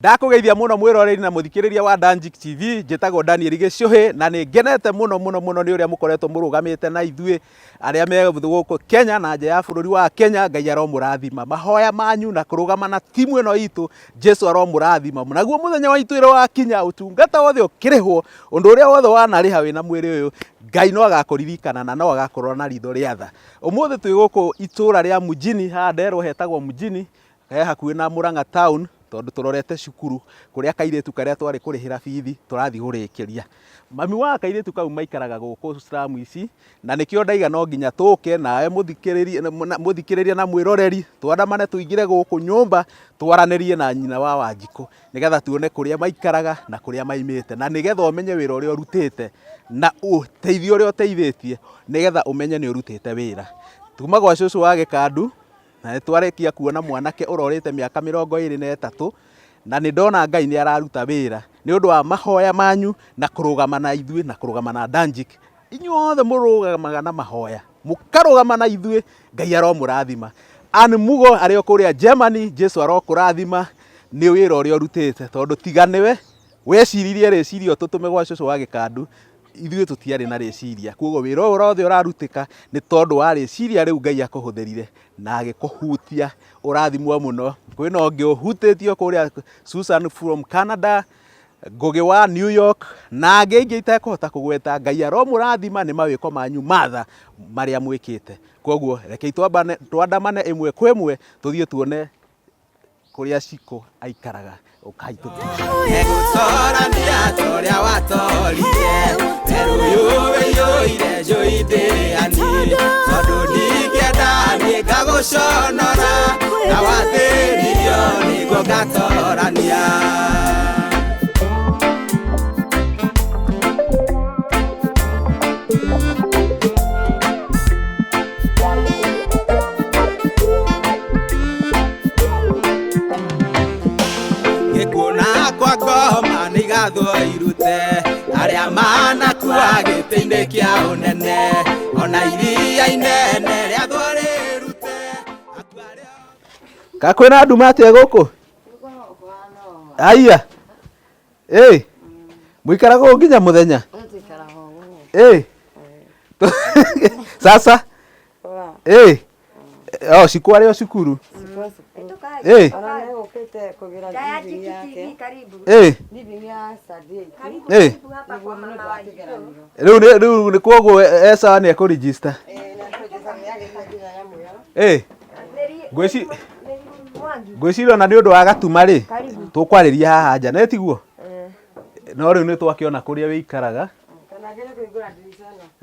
Ndakugeithia muno mwiroreri na muthikiriria wa Danjik TV, njitagwo Daniel Gicuhi na ni ngenete muno ni uria mukoretwo murugamite na ithui aria me guku Kenya na nja ya bururi wa Kenya. Ngai aromurathima mahoya manyu na kurugama na timu ino itu, Jesu aromurathima. Naguo muthenya wa itu wa kinya utungata wothe ukirihwo, undu uria wothe wanariha wina mwiri uyu, Ngai no agakuririkana na no agakorwo na ritho ria tha. Umuthi twi guku itura ria Mujini, ha nderwo hetagwo Mujini, hakuhi na Murang'a town, tondu turorete cukuru kuria kairitu karia twari kurihira bithi turathi gurikiria. Mami wa kairitu kau maikaraga guku slum ici, na nikio ndaiga no nginya tuke nawe muthikiriria na mwiroreri twandamane tuingire guku nyumba twaranirie na nyina wa Wanjiku, nigetha tuone kuria maikaraga na kuria maimite, na nigetha umenye wira uria urutite na uteithio uria uteithitie, nigetha umenye ni urutite wira. Tuma gwa cucu wa Gikandu na twarekia kuona mwanake urorite miaka 23 na ni ndona Ngai ni araruta wira ni undu wa mahoya manyu na kurugama na ithui na kurugama na Danjik. Inyuothe murugamaga na mahoya, mukarugama na ithui, Ngai aromurathima. Ani mugo ario kuria Germany, Jesu arokurathima ni wira uria urutite, tondu tiganiwe weciririe ricirio tutume gwa cucu wa Gikandu, ithui tutiari na riciria. Kuogo wira urothe urarutika ni tondu wa riciria riu Ngai akuhuthirire na agikuhutia urathimwo muno. Kwina ongi uhutitio kuria Susan from Canada, Ngugi wa New York na angi ingi itekũhota kugweta. Ngai aromurathima ni mawiko manyu matha maria mwikite. Koguo reke twandamane imwe kwa imwe tuthie tuone kuria Ciko aikaraga. Ukaitu egutorania toria watorire yo ide ani tondu ningenda ni ngaguconora na wathiririo niguo ngatorania. Irute aria mana kwa gitinde kia unene ona iria inene ria thore rute akwaria kakwena nduma atia guku aya muikaraga nginya muthenya sasa sikwario cukuru riu ni kwoguo esa ni ekuregister ngwiciria na ni undu wa gatuma ri tukwariria haha nja netiguo no riu ni twakiona kuria wikaraga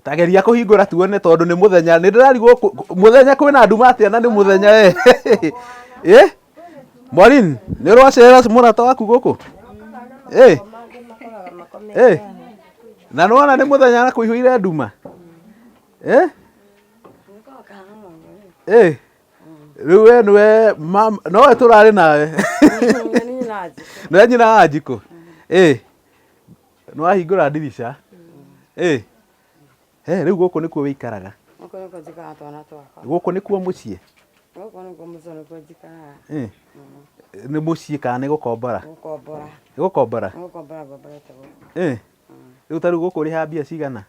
tageria kuhingura tuone tondu ni muthenya ni ndirarigwo muthenya kwina nduma atia na ni muthenya Morin ni rwacera murata waku guku na nwana ni muthenya na kuihuire nduma riu we niwe no we turari nawe no nyina Wanjiku no ahingura ndirisha riu guku nikuo wikaraga guku nikuo mucii ni mucii kana ni gukombora gukombora riu taru guku uriha mbia cigana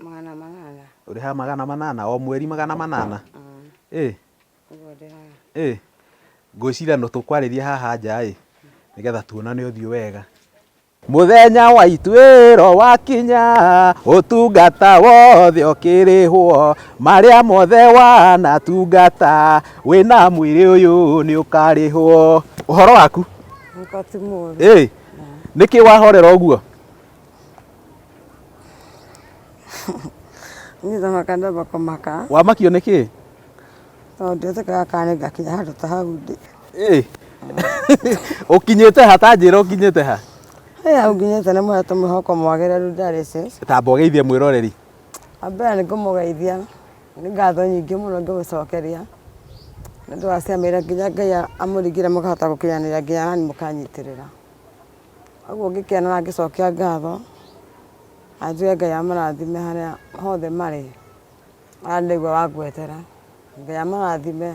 800 uriha 800 o mweri 800 ngwiciria no tukwariria haha nja nigetha tuonane uthio wega. Muthenya wa itwiro wakinya utungata wothe ukirihwo maria mothe wanatungata wina mwiri uyu ni ukarihwo. Uhoro waku niki wahorera uguo ni tamakanda bakomaka wamakio niki tondu teka kane gakinya handu ta hau ndi ukinyete hatanjira ukinyete ha uginyete na mwana tumuhoko mwagereru dialysis tamba geithie mwiroreri abera ni ngumugeithia ni ngatho nyingi muno ngigucokeria ndu waciamira nginya Ngai amurigire mukahota gukinyanira nginya nani mukanyitirira aguo ngikena na ngicokia ngatho anjue Ngai amarathime haria hothe mari andigwa wagwetera Ngai amarathime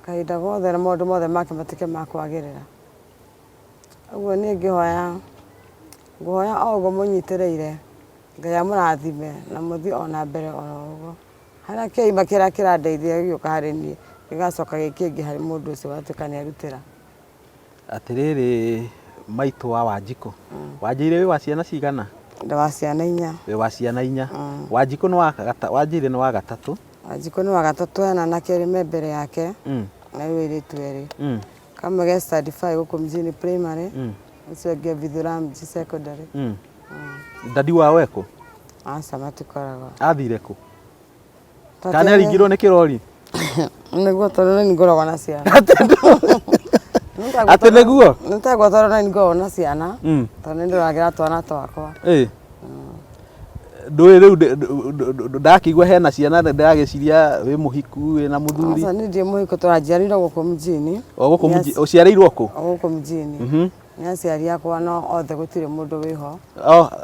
kahinda gothe na maundu mothe make matike makwagirira Ũguo niĩ ngũhoya o ũguo mũnyitĩrĩire Ngai amũrathime na mũthiĩ ona mbere oro ũguo. Harĩa kĩima kĩrĩa kĩrandeithia gĩgĩũka harĩ niĩ gĩgacoka gĩkĩngĩ harĩ mũndũ ũcio watuĩka nĩerutĩra. Atĩrĩrĩ maitũ wa Wanjikũ, Wanjĩrĩ wĩ wa ciana cigana? Ndĩ wa ciana 4. Wĩ wa ciana 4. Wanjikũ Wanjĩrĩ nĩ wa gatatũ. Wanjikũ nĩ wa gatatũ, hena anake erĩ me mbere yake na rĩu airĩtu erĩ. Kamwe ge study 5 gũkũ Mjini Primary, ũcio ũngĩ Bithura Mji Secondary. Dadi wao ekũ? Aca matikoragwo. Athire kũ? Kana aringirwo nĩ kĩrori? Nĩguo tondũ nĩ ngoragwo na ciana. Atĩ nĩguo? Nĩtegwo tondũ nĩ ngoragwo na ciana, tondũ nĩndũragĩra twana twakwa. Ndũĩ rĩu ndakĩigua hena ciana ndagĩciria wĩ mũhiku wĩna mũthuri. Aca niĩ ndĩ mũhiku tondũ njiarĩirwo gũkũ Mjini. Gũkũ Mjini, ũciarĩirwo kũ? Gũkũ Mjini. Nĩ aciari akwa no othe gũtirĩ mũndũ wĩho.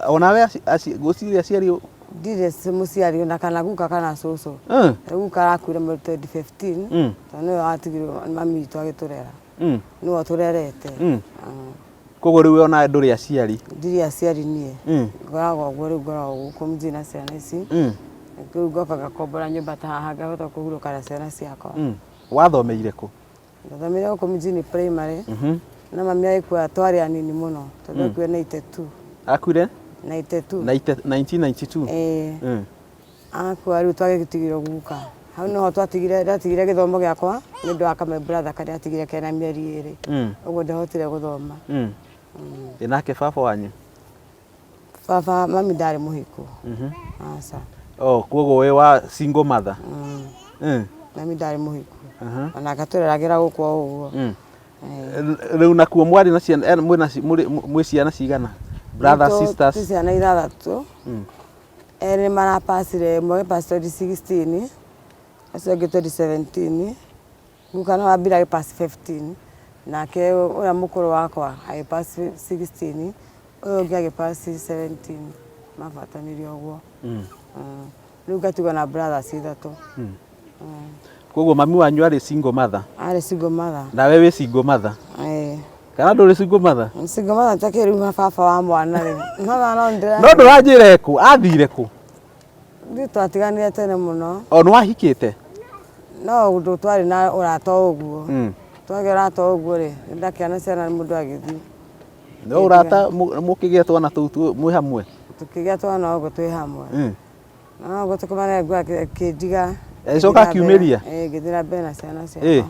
Onawe gũtirĩ aciari? Ndirĩ mũciari na kana guka kana cũcũ. Guka arakuire mweri 2015 tondũ nĩwe watigirwo mami witũ agĩtũrera. Nĩwe ũtũrerete. Koguo rĩu ona ndũrĩ aciari? Ndirĩ aciari niĩ. Ngoragwo ũguo rĩu ngoragwo gũkũ Mjini na ciana ici. Rĩu ngoka ngakombora nyũmba ta haha ngahota kũhurũka na ciana ciakwa. Wathomeire kũ? Ndathomeire gũkũ Mjini Primary. Na mami agĩkua twarĩ anini mũno tondũ akuire 92. Akuire? 92. 1992? Akua rĩu twagĩtigirwo guka. Hau nĩho ndatigire gĩthomo gĩakwa nĩ ũndũ wa kamwe brother karĩa atigire kena mĩeri 2. Ũguo ndahotire gũthoma. Nake baba wanyu? Baba mami ndarĩ mũhiku. Aca. Koguo wĩ wa single mother? Mami ndarĩ mũhiku. Ona agatũreragĩra gũkũ o ũguo. Rĩu nakuo mwarĩ na ciana mwĩ ciana cigana? Brothers, sisters? Twĩ ciana 6. Erĩ marapacire, ũmwe gĩpaci 2016, ũcio ũngĩ 2017. Guka no wambire agĩpaci 15. Nake ũrĩa mũkũrũ wakwa agĩpaci 16. Ũyũ ũngĩ agĩpaci 17. Mabatanĩrie ũguo. Rĩu ngatigwo na brothers 3. Koguo mami wanyu arĩ single mother? Arĩ single mother. Nawe wĩ single mother? Kana ndũrĩ single mother? Single mother takĩ rĩu na baba wa mwana rĩ. No ndũranjĩra ekũ? Athire kũ? Ithuĩ twatiganire tene mũno. Nĩ wahikĩte? No ũndũ twarĩ na ũrata ũguo. Twagĩa ũrata ũguo rĩ, ndakĩona ciana mũndũ agĩthiĩ. No ũrata mũkĩgĩa twana tũu mwĩ hamwe? Tukĩgĩa twana ũguo twĩ hamwe. No ũguo tũkĩmana ngua kĩndiga. Agĩcoka akiumĩria? Ngĩthiĩ na mbere na ciana ciakwa.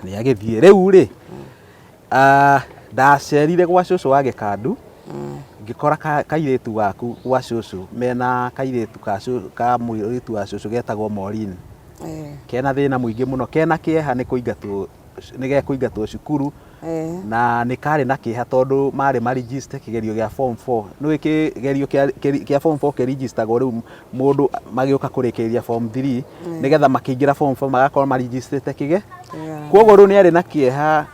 Nĩ agĩthiĩ. Rĩu rĩ, ndacerire gwa cũcũ wa Gĩkandu, ngĩkora kairĩtu gaku gwa cũcũ mena kairĩtu ka mũirĩtu wa cũcũ getagwo Maureen. Kena thĩna mũingĩ mũno, kena kĩeha nĩ gekũingatwo cukuru na nĩ karĩ na kĩeha tondũ marĩ ma-register kĩgerio gĩa form 4. Nĩũĩ kĩgerio kĩa form 4 kĩ-registeragwo rĩu mũndũ magĩũka kũrĩkĩrĩria form 3 nĩgetha makĩingĩra form 4 magakorwo ma-registrĩte kĩge. Koguo rĩu nĩ arĩ na kĩeha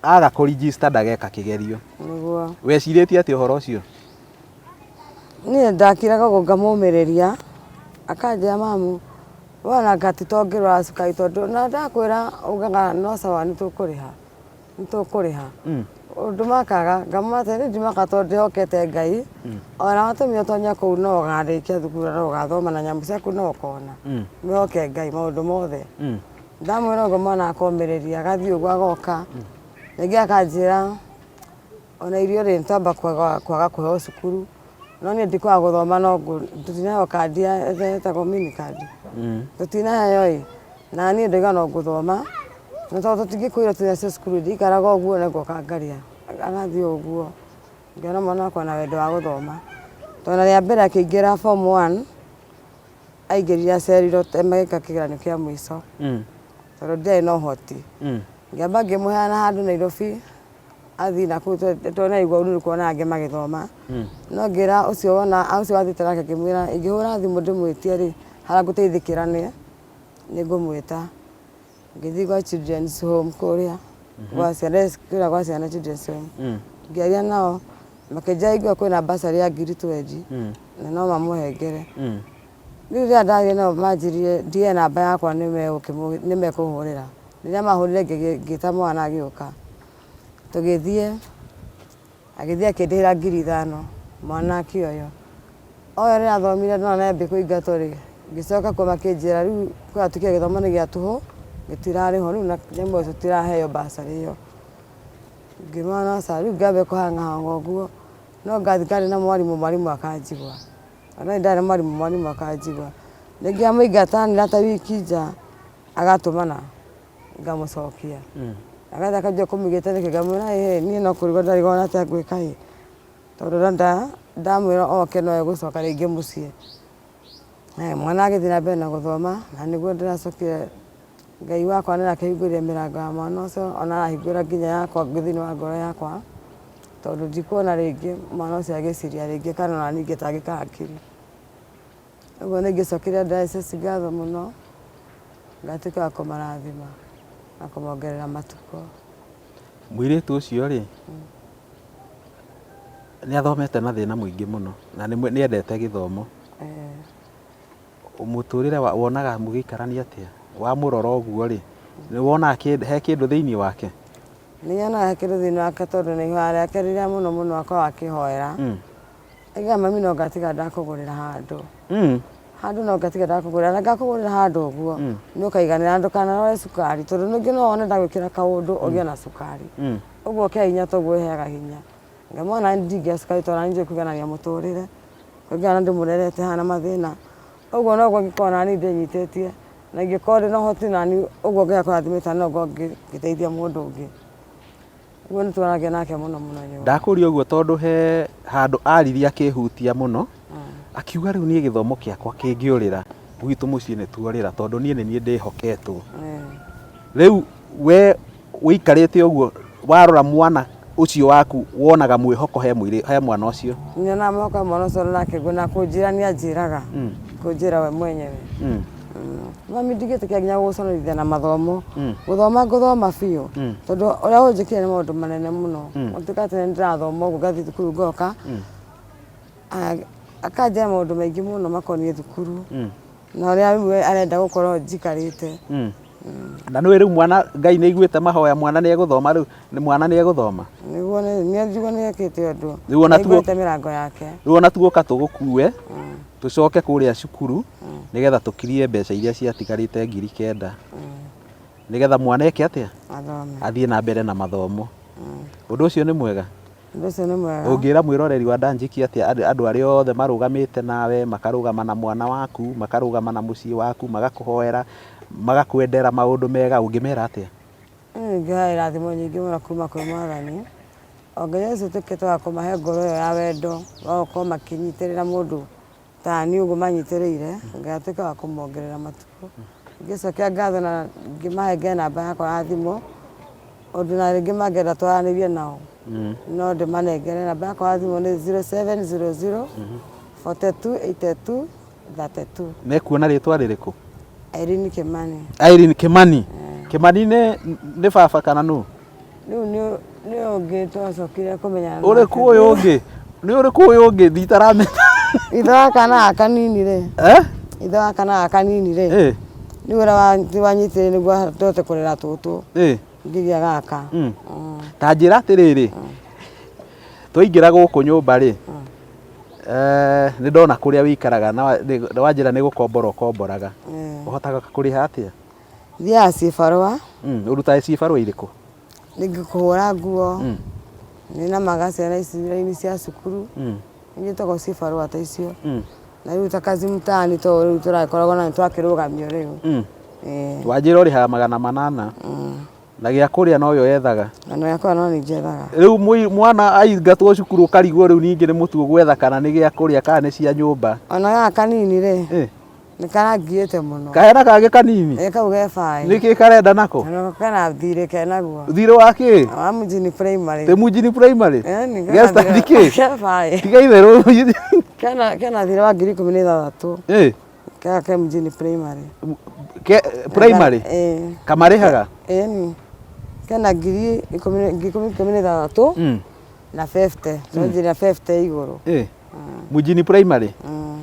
aga kũ-register ndageka kĩgerio. Wecirĩtie atĩ ũhoro ũcio? Niĩ ndakiraga ũguo ngamũmĩrĩria, akanjĩra mamu wona ngatitongĩrora cukari tondũ na ndakwĩra ugaga no sawa nĩtũkũrĩha. Ũndũ makaga ngamwĩra nĩ ndimaka tondũ ndĩhokete Ngai. Ona watũmire ũtonye kũu no ũgarĩkia thukuru na ũgathoma na nyamũ ciaku no ũkona. Mwĩhoke Ngai maũndũ mothe. Ndamwĩra ũguo mwana akomĩrĩria agathiĩ ũguo agoka. Rĩngĩ akanjĩra ona irio rĩ nĩtwamba kwaga kũheo cukuru. No niĩ ndikwaga gũthoma no tũtinaheo kandi ĩtagwo mini card. Tũtinaheo ĩ na niĩ ndauga no ngũthoma. Na tondũ tũtingĩkwĩra tũthiĩ cukuru ndikaraga ũguo na ngoka ngaria. Agathiĩ ũguo. Ngĩona mwana wakwa na wendo wa gũthoma. Tondũ rĩa mbere akĩingĩra form 1 aingĩrire acerirwo magĩka kĩgeranio kĩa mũico. Tondũ ndiarĩ na ũhoti. Ngĩamba ngĩmũheana handũ Nairobi athiĩ nakũu tondũ naigua ũru kuona angĩ magĩthoma. No ngĩra ũcio wathiĩte nake ngĩmwĩra ingĩhũra thimũ ndĩmwĩtie rĩ harĩa ngũteithĩkĩra nĩngũmwĩta. Ngĩthiĩ gwa children's home kũrĩa gwa ciana children's home. Ngĩaria nao makĩnjĩra ingĩwa kwĩna bursary ya 20 na no mamũhengere. Rĩu rĩrĩa ndarĩtie nao manjĩrire ndihe namba yakwa nĩmekũhũrĩra. Rĩrĩa mahũrire ngĩta mwana agĩũka. tugithie agithie akindihira 5,000 mwana akioyo oyo ria thomire no nembe kuingatwo ri ngicoka kwa makinjira riu kwa tukia githomo ni gia tuhu gitirari ho riu na nyambo tutiraheo basari iyo ngimana sa riu ngabe kuhang'ahang'a uguo no ngathikari na mwarimu akanjigua ona ndari mwarimu akanjigua ningiamuingata nira ta wiki nja agatumana ngamucokia agatha akajua kumigite niki ngamwira nie no kurigwo ndarigona atia ngwika tondu ndamwira oke no egucoka ringi mucii mwana agithii na mbere na guthoma na niguo ndiracokire Ngai wakwa nirakihingurire mirango ya mwana ucio ona arahingura nginya yakwa thini wa ngoro yakwa tondu ndikuona ringi mwana ucio agiciria ringi kana ona ningi tangikahakiri uguo ningicokire diocese ngatho muno ngatuika wa kumarathima na kumongerera matuko mwiritu ucio ri ni athomete na thina muingi muno na ni endete githomo umuturire wonaga mugikarania atia wa muroro uguo ri ni wona he kindu thiini wake niona he kindu thiini wake tondu ni ihara yake riria muno akwa akihoera iga mami no ngatiga ndakugurira handu no ngatiga ndakugurira na ngakugurira handu uguo ni ukaiganira ndukanarore cukari tondu ningi no wone ndagwikira kaundu ugie na cukari uguo ke hinya toguo heaga hinya ngamona ndingia cukari tondu nanje kuiganania muturire kuigana ndimurerete hana mathina uguo noguo ngikona ni ndinyitetie na ngikore no hoti nani uguo ngakurathimita no ngiteithia mundu ungi uguo ni twaragia nake muno nyu ndakuria uguo tondu he handu ariria akihutia muno akiuga riu nie githomo kiakwa kingiurira gwitu mucii ni tuorira tondu nie ni ndihoketwo riu we wikarite uguo warora mwana ucio waku wonaga mwihoko he mwana ucio nyona mwihoko mwana ucio nake guna kunjirania njiraga kunjira we mwenyewe mami ndigitikia nginya guconorithia na mathomo guthoma biu tondu uria unjikire ni maundu manene muno utikate ndirathoma uguo ngathii thukuru ngoka akanjira maundu maingi muno makonie thukuru na uria arenda gukorwo njikarite na nä rä u mwana Ngai nä aiguä mahoya mwana nä egåthoma rä u mwana nä egåthoma niguo nä ekä te å ndå aiguä mä rango yake rä u ona tugoka tå gå kue tå coke kå rä a cukuru nä getha tå kirie mbeca iria ciatigarä te 9,000 nä getha mwana eke atä athiä na mbere na mathomo å ndå å cio nä mwega å ngä ra mwä roreri wa Ndanjiki atä andå arä othe marå gamä te nawe makarå gama na mwana waku makarå gama na må ciä waku magakå hoera magakwendera maundu mega ungimera atia ngai rathimo nyingi muno kuma kwi mwathani o ngai ucio tukite wa kumahe ngoro yo ya wendo wa gukorwo makinyitirira mundu tani uguo manyitiriire ngai atuike wa kumongerera matuko ngicokia ngatho na ngimahe ngai namba yakwa ya thimu undu na ringi mangenda twaranirie nao no ndimanengere namba yakwa ya thimu ni 0700 4282 32 mekuona ritwa ririku Irene Kimani. Irene Kimani. Kimani nĩ baba kana nũ? Rĩu nĩ ũngĩ twacokire kũmenyana. Ũrĩkũ ũyũ ũngĩ? Nĩ ũrĩkũ ũyũ ũngĩ thitaramenya? Ithe wa kana kanini rĩ. Ithe wa kana kanini rĩ. Nĩ ũrĩa wanyitire nĩguo tũhote kũrera tũtũ. Ngĩgĩa gaka. Ta njĩra atĩrĩrĩ. Twaingĩra gũkũ nyũmba rĩ. Nĩ ndona kũrĩa wĩikaraga na wanjĩra nĩ gũkombora ũkomboraga. Ũhotaga kũrĩha atĩa? Thiaga cibarũa. Ũrutaga cibarũa irĩkũ? Ningĩkũhũra nguo. Nina magaciara ici wĩra-inĩ cia cukuru. Nĩnyitagwo cibarũa ta icio. Na rĩu ta kazi mtaani to rĩu tũrakoragwo na twakĩrũgamio rĩu. Wanjĩra ũrĩhaga 800. Na gĩa kũrĩa no yo yethaga. Na gĩa kũrĩa no nĩ njethaga. Rĩu mwana aingatwo cukuru ũkarigwo rĩu ningĩ nĩ mũtu ũgwetha kana nĩ gĩa kũrĩa kana nĩ cia nyũmba. Ona gaka kanini rĩ. Nĩ karangiĩte mũno. Kahera kangĩ kanini? Kau ge fine. Nĩkĩ karenda nako? Kana thirĩ kenaguo. Thirĩ wa kĩ? Wa Mjini Primary. Te Mjini Primary? Ge standard kĩ? Tiga itherũ. Kena thirĩ wa 16,000. Kaya ke Mjini Primary. Primary? Kamarĩhaga? Ĩni. Kena 16,000 na 50. Tũnjĩra 50 igũrũ. Mjini Primary?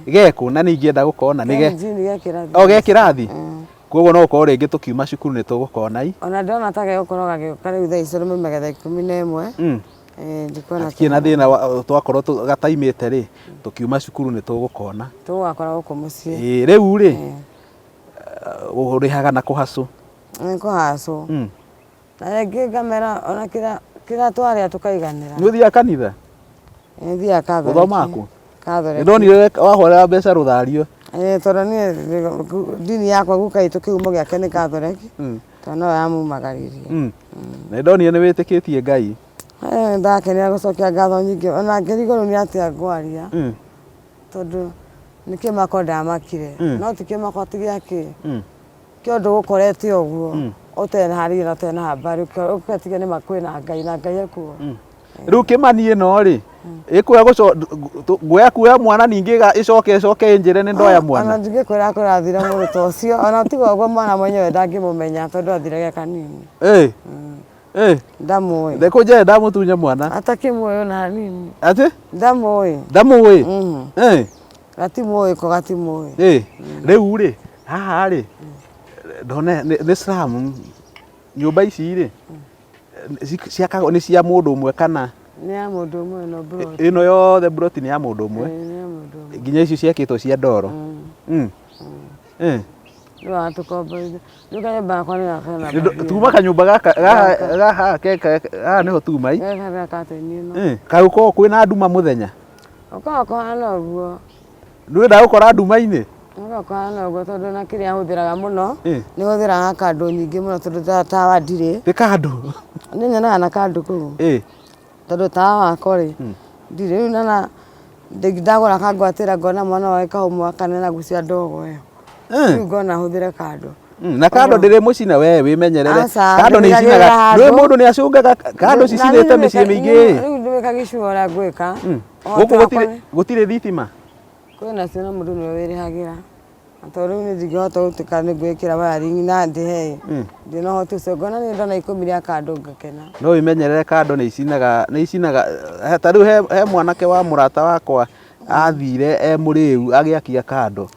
Geko na nĩ ingĩenda gũkona nĩ ge kĩrathi. O ge kĩrathi? Koguo no ko ringi tukiuma cukuru ni tugukona i ona ndona tage gukorwo gagioka riu thaa icio rume magetha 11 ndikona kina thina twakorwo gataimite ri tukiuma cukuru ni tugukona tugakora guku mucii riu ri urihaga na kuhacu ni kuhacu na ringi ngamera ona kira twaria tukaiganira ni uthia kanitha ni thia katho uthomaku katho ndonire wahorera mbeca ruthario tondu ni dini yakwa gukaitå kä umo gä ake nä kathoreki tondå no yamumagaririe na ndonire nä wä tä kä tie Ngai ndakenera gå cokia ngatho nyingä ona ngärigwo rä u nä atä a ngwaria tondå nä kä mako ndamakire no ti kä mako ti gä akä kä å ndå gå korete å guo å tenharä na tena mbarä å ketige nä makwä na Ngai na Ngai ekuo rä u kä mani ä no rä ngwä kuoya mwana ningä icoke njä re nä ndoya mwana ona ndingä kwä ra kå rathire må rå ta å cio ona tiga å guo mwana mwenyewe ndangä må menya tondå athire ge kanini ndamå ä thekå nje ndamå tunye mwana atakä mwä ona hanini atä ndamå ä gatimå ä ko gatimå ä rä u rä haha rä ndone nä slum nyå ici rä ciakagwo nä cia må ndå å mwe kana nä ya må ndå å mwe no ä no yothe broti nä ya må ndå å mwe nginya icio ciakä two cia ndoro rä watå komborithia rä u kanyå gakwa nä gakena tuma kanyå mba gaha nä ho tumai kagå korwo kwä na nduma må thenya å koragwo kåhana å guo nä wenda gå kora nduma-inä kåhana å guo tondå na kä rä a hå thä raga må no nä hå thä raga kandå nyingä må no tondå tawa ndirä tä kandå nä nyonaga na kandå kå u tondå tawa wakwa rä ndirä rä u nana ndagå ra kangwatä ra ngona mwana waä kahå mwe akanena gucia ndogo ä yo rä u ngona hå thä re kandå na kando ndä rä må cina we wä menyerere kando nä icinaga rä må ndå nä acungaga kando cicinä te mä ciä mä ingä rä u ndä wä ka gä cuo å rä a ngwä ka gå kå gå tirä thitima kwä nacio na må ndå nä we wä rä hagä ra tondå rä u nä ndingä hota gå tä ka nä ngwä kä ra wayaringi na ndä he ndä na hoti å cio ngona nä ndona 10 rä a kandå ngakena no wä menyerere kando nä icinaga ta rä u he mwanake wa må rata wakwa athire e må rä u agä akia kando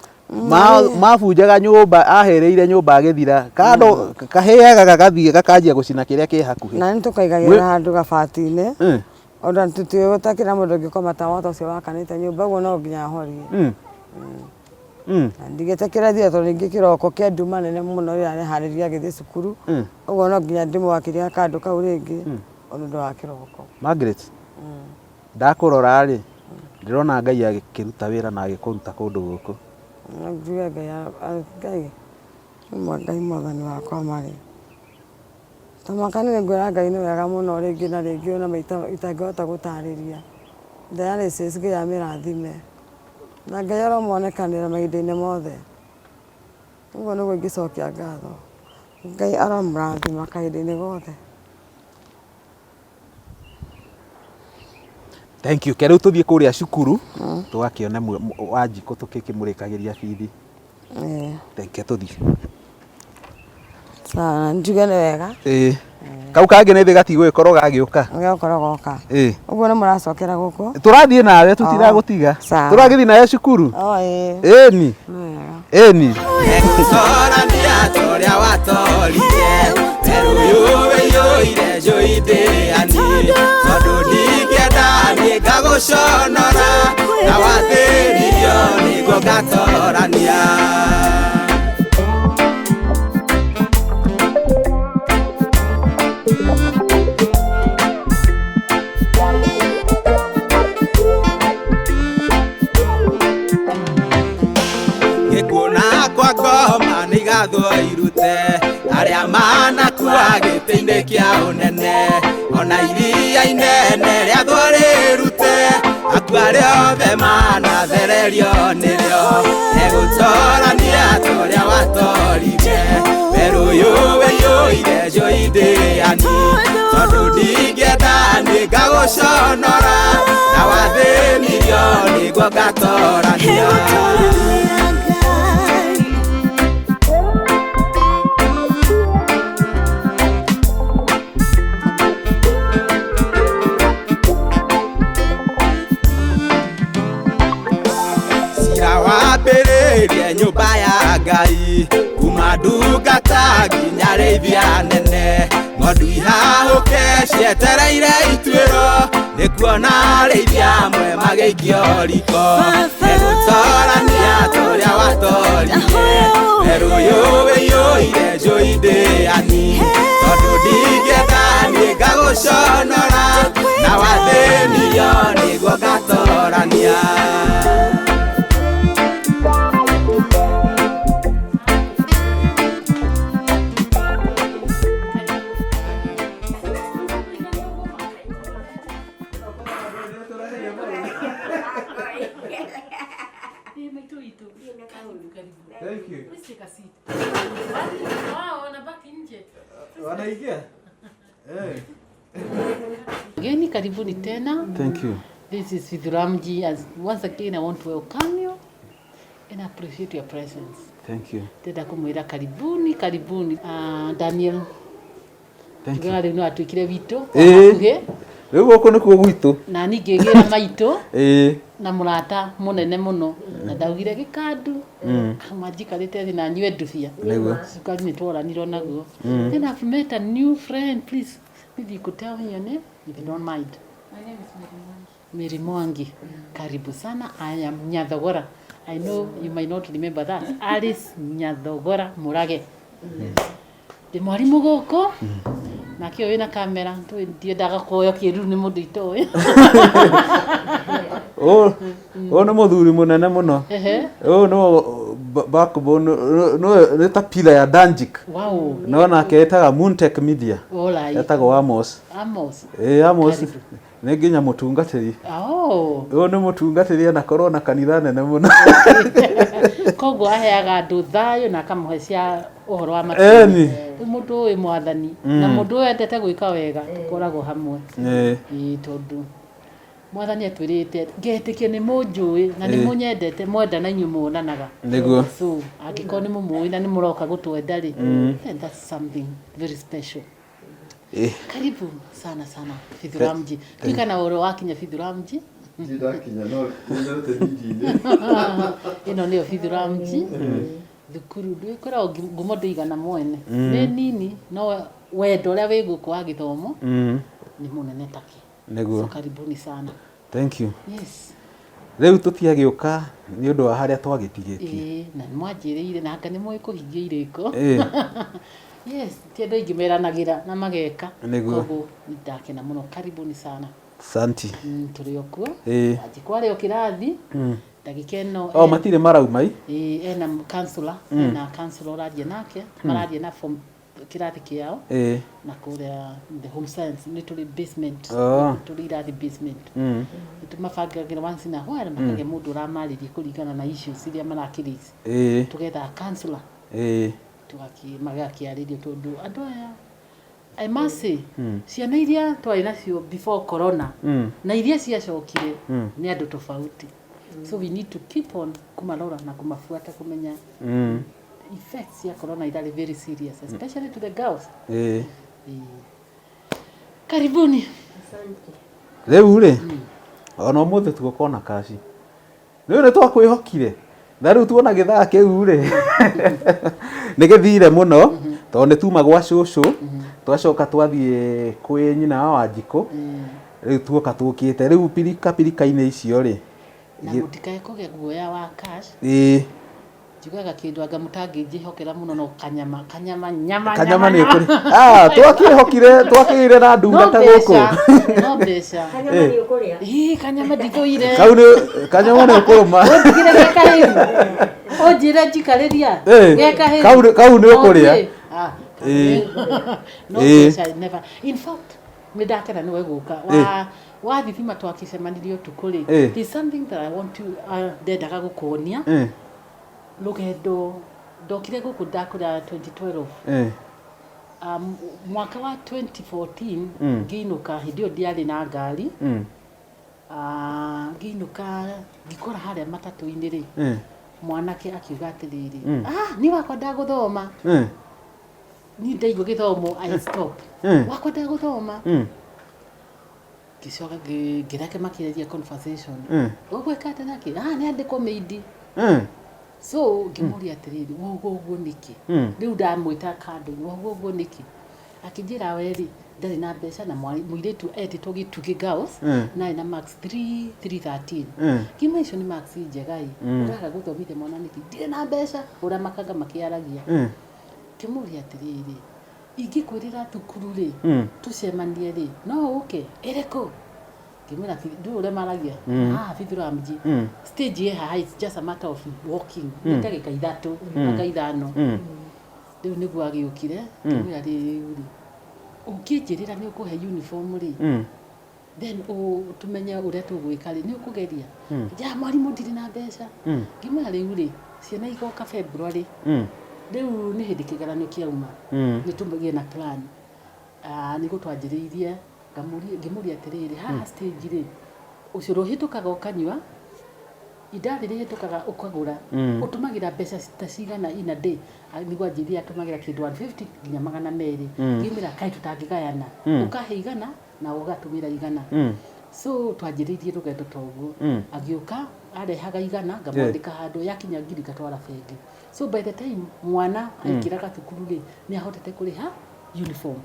mabunjaga nyũmba ahereire nyũmba agĩthira kando kahĩaga gagathiĩ gakanjia gũcina kĩrĩa kĩ hakuhĩ na nĩ tũkaigagĩra handũ gabati-inĩ ona tũtiũĩ gũtakĩra mũndũ ũngĩkoma ta wota ũcio wakanĩte nyũmba ũguo no nginya ahorie na ndigĩtĩkĩra thiĩ tondũ ningĩ kĩroko kĩa nduma nene mũno rĩrĩa areharĩria agĩthiĩ cukuru ũguo no nginya ndĩmwakĩria kandũ kau rĩngĩ o nĩ ũndũ wa kĩroko. Margaret ndakũrora rĩ ndĩrona Ngai agĩkĩruta wĩra na agĩkũruta kũndũ gũkũ njuge Ngai Ngai mwathani wakwa marĩ tamaka nĩ ngwĩra Ngai nĩ wega mũno rĩngĩ na rĩngĩ ona maita itangĩhota gũtarĩria dialysis Ngai amĩrathime na Ngai aromonekanĩra mahinda-inĩ mothe ũguo nĩguo ingĩcokia ngatho Ngai aromũrathima kahinda-inĩ gothe. Thank you. Kero tuthie kuria cukuru tugakione Wanjikũ tukikimurikagĩria bithi. Thank you tuthie. Sawa njuge nĩ wega. Kau kangĩ nĩ thĩ gatigwĩkorwo gagĩũka. Gagĩkorwo goka. Ũguo nĩ mũracokera gũkũ. Tũrathiĩ nawe tũtiragũtiga. Tũragĩthiĩ nawe cukuru. Ĩni. Ĩni. Egũtorania torĩa watorire. Ũyũire njoithĩani tondũ ndingĩenda nĩ ngagũconora na wathĩririo nĩguo ngatorania. Gĩkuona kwa ngoma nĩ gathwo irute arĩa manakua gĩtĩ-inĩ kĩa ũnene ona iria inene rĩathwo rĩrute akua rĩothe manathererio nĩrĩo egũtorania torĩa watorire werũ ũyũ wĩiyũire njoithĩani tondũ ndingĩenda nĩ ngagũconora na wathĩnirio nĩguo ngatorania. Nyũmba ya Ngai kuma mandungata nginya rĩithia nene ng'ondu ihahũke cietereire ituĩro nĩkuona rĩithia amwe magĩikio riko egũtorania tũrĩa watorire erũyũ wĩiyũire njũi ndĩani tondũ ndingĩenda niĩ ngagũconora na wathĩnio nĩguo ngatorania. Thank you. Please take a seat. Wow, wanabaki nje. Wanaingia? Geni, karibuni tena. Thank you. This is Fidhuramji. As once again, I want to welcome you and appreciate your presence. Thank you. Tenda kumwira karibuni, karibuni. Daniel. Thank you. Ngari no atwikire wito. Rĩu gũkũ nĩkuo gwitũ. Na ningĩgĩra maitũ. Na mũrata mũnene mũno na ndaugire gĩkandu manjikarĩte thĩ na nyue ndubia cukari nĩ tworanirwo naguo. Then I've met a new friend. Please, maybe you could tell me your name if you don't mind. My name is Mary Mwangi. Karibu sana. I am Nyathogora. I know you might not remember that. Alice Nyathogora Murage. Ndĩ mwarimũ gũkũ na kĩo wĩna kamera ndiendaga kuoyo kĩruru nĩ mũndũ itoĩ. nĩ mũthuri mũnene mũno. No backbone nĩ ta pillar ya Danjik. Wow. No nake etaga Moontech Media. Etagwo Amos. Amos. Amos nĩ nginya mũtungatĩri. Nĩ mũtungatĩri na korwo na kanitha nene mũno. Koguo aheaga andũ thayũ na akamũhe cia ũhoro wa makĩria. Mũndũ ũyũ mwathani na mũndũ ũyũ endete gwĩka wega tũkoragwo hamwe. Tondũ mwathani atwĩrĩte ngetĩkia nĩ mũnjũĩ na nĩ mũnyendete mwenda na inyuĩ muonanaga. Nĩguo. So angĩkorwo nĩ mũmũĩ na nĩ mũroka gũtwenda rĩ, then that's something very special. Karibu sana sana Fidhuramji. Tuika na ũhoro wakinya Fidhuramji. Ndakinya no nyote video-inĩ. Ĩno nĩyo Fidhuramji. Thukuru ndwĩkoragwo ngumo ndĩigana mwene. Nĩ nini no wendo ũrĩa wĩ gũkũ wa gĩthomo nĩ mũnene takĩ. Nĩguo. So karibuni sana. Thank you. Yes. Rĩu tũtiagĩũka nĩ ũndũ wa harĩa twagĩtigĩtie. Na mwanjĩrĩire na anga nĩ mũĩ kũhingia irĩko. Yes, ti andũ aingĩ meranagĩra na mageka. Koguo nĩndakena mũno. Karibuni sana. Santi. Tũrĩ okuo. Angĩkwarĩ o kĩrathi. Ndagĩka ĩno. Matirĩ marauma ena counselor. Ena counselor ũraria nake. Mararia na form kĩrathi kĩao. Na kũrĩa the home science nĩ tũrĩ basement. Tũrĩ irathi basement. Nĩtũmabangagĩra once in a while makagĩa mũndũ ũramarĩria kũringana na issues iria marakĩrĩci. Together counselor. Magakĩarĩrio tondũ andũ aya I must say ciana iria twarĩ nacio before corona na iria ciacokire nĩ andũ tofauti. So we need to keep on kumarora na kumafuata kumenya effects ya corona irarĩ very serious, especially to the girls. Karibuni. Asante. Rĩu rĩ ona ũmũthĩ tũgũkorwo na kaci. Rĩu nĩ twakwĩhokire na rĩu tuona gĩthaa kĩu rĩ nĩ gĩthire mũno tondũ nĩ tuma gwa cũcũ twacoka twathiĩ kwĩ nyina wa Wanjikũ rĩu tuoka tũkĩte rĩu pirika-inĩ icio rĩ na mũtikae kũgĩa guoya wa cash. Njugaga kĩndũ anga mũtangĩnjĩhokera mũno no kanyama nĩ kũrĩ. Twakĩire na ndungata gũkũ. No mbeca. Kanyama nĩ ũkũrĩa. Kanyama ndithũire. Kanyama nĩ ũkũrũma. Ũndigire geka hĩndĩ. Ũnjĩre njikarĩria. Geka hĩndĩ. Kau nĩ ũkũrĩa. No mbeca never. In fact, nĩndakena nĩwe gũka. Wathithima twakĩcemanirio tukũrĩ. There's something that I want to ndendaga gũkuonia. Rũgendo ndokire gũkũ ndakũra 2012. Mwaka wa 2014 ngĩinũka hĩndĩ ĩyo ndiarĩ na ngari. Ngĩinũka ngĩkora harĩa matatũ-inĩ rĩ mwanake akiuga atĩrĩrĩ nĩ wakwa ndagũthoma. Niĩ ndaigua gĩthomo I stop. Wakwa ndagũthoma. Ngĩcoka ngĩreke makĩrĩria conversation. Ũgwĩka atĩ nake nĩ andĩkwo mĩindi. So ngimuria atiriri woguo niki riu ndamwita kando woguo niki akijira weri ndari na mbeca na muiritu etitwo Gitugi Girls na ina max 313 kima icio ni max njegai uraga guthomithia mwana niki ndire na mbeca ura makaga makiaragia kimuria atiriri ingikwirira thukuru ri tucemanie ri no uke ireko kimira ndu ure maragia fithura mji stage ye it's just a matter of walking ndagika ithatu mpaka ithano riu niguo agiukire kimira ri ukijirira ni ukuhe uniform ri then tumenye uria tugwika ri ni ukugeria ja mwarimu ndiri na mbeca kimira riu ri ciana igoka February riu ni hindi kigeranio kiauma ni tumegie na plan ni gutwanjiriirie ngimuria atiriri haha stage ri ucuru hitukaga ukanywa idari ri hitukaga ukagura utumagira mbeca cigana in a day niguo anjiria atumagira kindu 150 nginya 200 ngimira kai tutangigayana ukaheigana na ugatumira igana so twanjiriirie rugendo toguo agiuka arehaga igana ngamwandika handu yakinya ngiri gatwara bengi so by the time mwana aikiraga thukuru ri ni ahotete kuriha uniform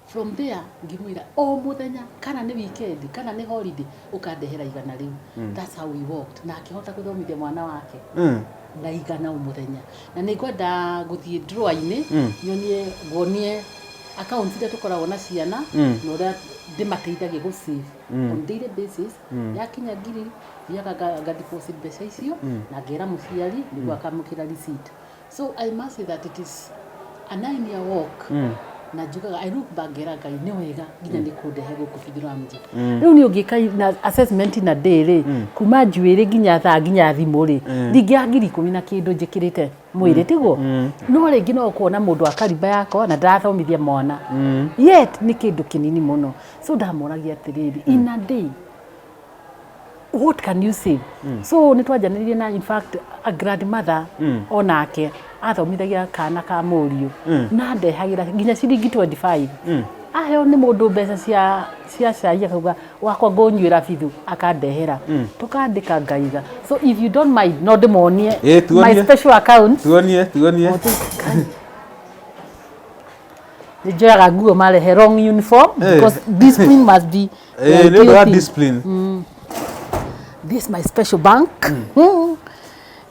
from there ngimwira o muthenya kana ni weekend kana ni holiday ukandehera igana riu that's how we walked na akihota kuthomithia mwana wake na igana o muthenya na ningwenda guthie draw-ini nyonie ngonie account ira tukoragwo na ciana na uria ndimateithagia gu save on daily basis yakinya ngiri yaga deposit mbeca icio na ngera muciari niguo akamukira receipt so I must say that it is a 9-year walk na njugaga I look back ngai ni wega nginya ni kundehe guku Fithura mji riu ni ungika na assessment na day ri kuma njuiri nginya thaa nginya thimu ri ndingia ngiri 10 na kindu njikirite mwiri tiguo no ringi no kuona mundu akariba yako na ndathomithia mwana yet ni kindu kinini muno so ndamoragia atiriri in a day what can you say so ni twajaniririe na in fact a grandmother onake athomithagia kana ka muriu na ndehagira nginya ciringi 25 aheo ni mundu mbeca cia cai akauga wakwa ngonyuira bithu akandehera tukandika ngaiga so if you don't mind no demonie my special account tuonie nijoyaga nguo marehe wrong uniform because discipline must be discipline this is my special bank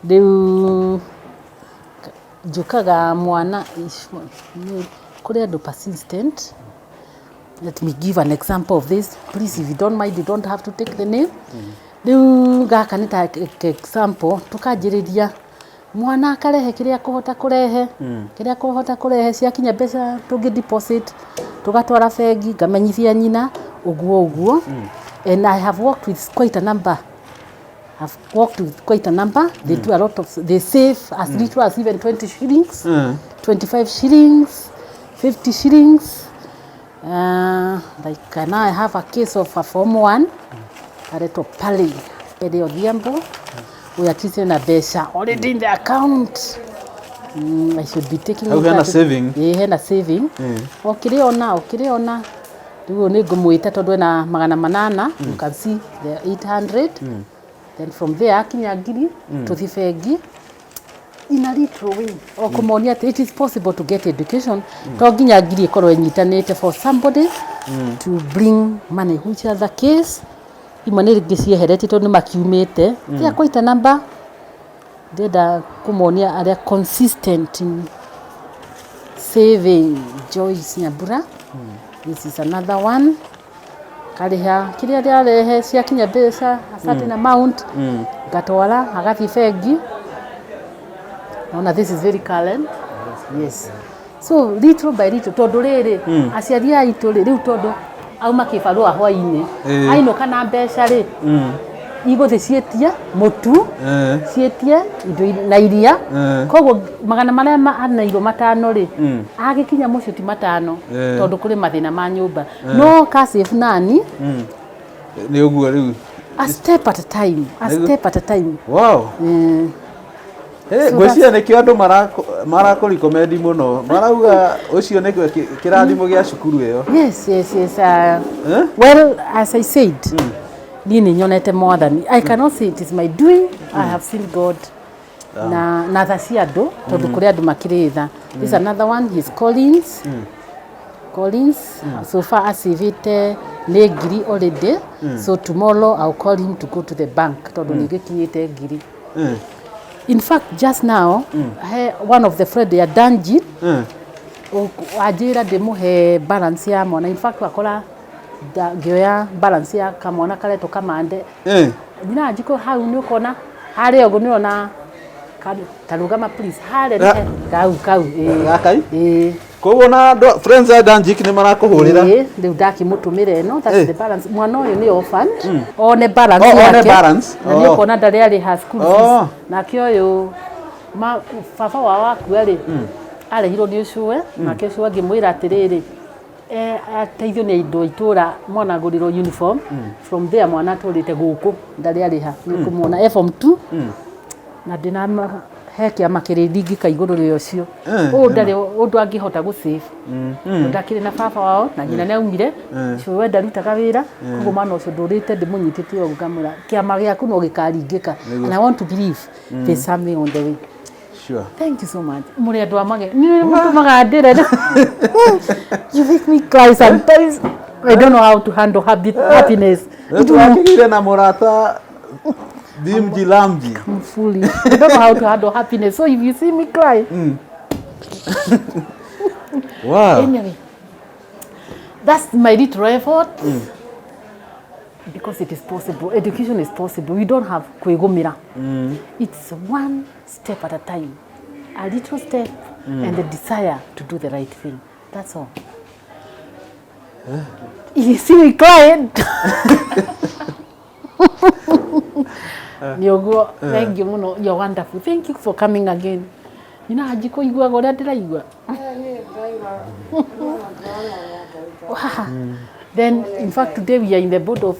riu njukaga mwana kuri andu persistent. Let me give an example of this please, if you don't mind, you don't have to take the name. Riu gaka ni ta example tukanjiriria mwana akarehe kiria kuhota kurehe ciakinya mbeca tungi deposit tugatwara bengi ngamenyithia nyina uguo and I have worked with quite a number. They do a lot of, they save as little as even 20 shillings, 25 shillings, 50 shillings. Like now I have a case of a Form 1, Areto Pali, Pede Odhiambo. We are teaching a besa already in the account. I should be taking it. How saving? Yeah, saving. Okiriona. Riu ni ngumwita tondu na magana manana. You can see the 800. Then from there akinya ngiri tuthi bengi in a little way o kumonia that it is possible to get education to nginya ngiri ikorwo inyitanite for somebody to bring money, which are the case imani ngiciehereti tondu makiumite they are quite a number. Ndenda kumonia are consistent in saving. Joyce Nyambura, this is another one. Kariha kiria riarehe ciakinya mbeca a certain amount gatwara agathi bengi. Now this is very current. Yes. So little by little tondu riri aciari aitu riu tondu auma kibarua hwaini aino kana mbeca ri iguthe cietie mutu cietie indo na iria koguo magana maria anairo matano ri agikinya mucio ti matano tondu kuri mathina ma nyumba no ka save nani ni uguo riu a step at a time. Wow. Gwĩciria nĩkĩo andũ marakũrikomendi mũno marauga ũcio nĩkĩo kĩrathimo gĩa cukuru ĩyo. Yes. Well, as I said, niĩ nĩ nyonete mwathani. I cannot say it is my doing. I have seen God na tha cia andũ tondũ kũrĩ andũ makĩrĩ tha. This another one is Collins. Collins, so far acivĩte nĩ ngiri already. So tomorrow I'll call him to go to the bank tondũ nĩ gĩkinyĩte ngiri. In fact, just now, one of the friend ya Danji, ajira ndĩmũhe balance ya mwana. In fact, wakora ngĩoya balance ya kamwana karetwo kamande. Ndina njiko hau nĩ ũkona harĩa ũguo nĩ ona tarugama please harĩa kau koguo na friends a Danjik nĩ marakũhũrĩra rĩu ndakĩmũtũmĩra ĩno that's the balance. Mwana ũyũ nĩ orphan one balance yake na nĩ ũkona ndarĩ arĩha school fees nake ũyũ baba wao akuarĩ arehirwo nĩ ũcũwe nake ũcũwe ngĩmwĩra atĩrĩrĩ ateithio nĩ indo itũra mwana agũrirwo uniform from there mwana atũrĩte gũkũ ndarĩ arĩha nĩ kũmuona form 2 na ndina heke makĩrĩndingĩka igũrũ rĩa ũcio ndarĩ ũndũ angĩhota gũsave ndakĩrĩ na baba wao na nyina nĩaumire cũwe ndarutaga wĩra koguo mwana ũcio ndũrĩte ndĩmũnyitĩte ũguo ngamwĩra kĩama gĩaku no gĩkaringĩka and I want to believe there's something on the way. Sure. Thank you so much. Mũrĩ andũ amage nĩ mũtũmaga ndĩre. You make me cry sometimes. I don't know how to handle happiness. Nĩtwakĩgire na mũrata Dimji Lamji. I'm fully. I don't know how to handle happiness. So if you see me cry. Wow. Anyway, that's my little effort. Because it is possible. Education is possible. We don't have kwĩgũmĩra. It's one step at a time. A little step and the desire to do the right thing. That's all. You see me crying. Nyogo, thank you muno. You're wonderful. Thank you for coming again. You know, hajiko igua gore ndĩraigua. Then, in fact, today we are in the board of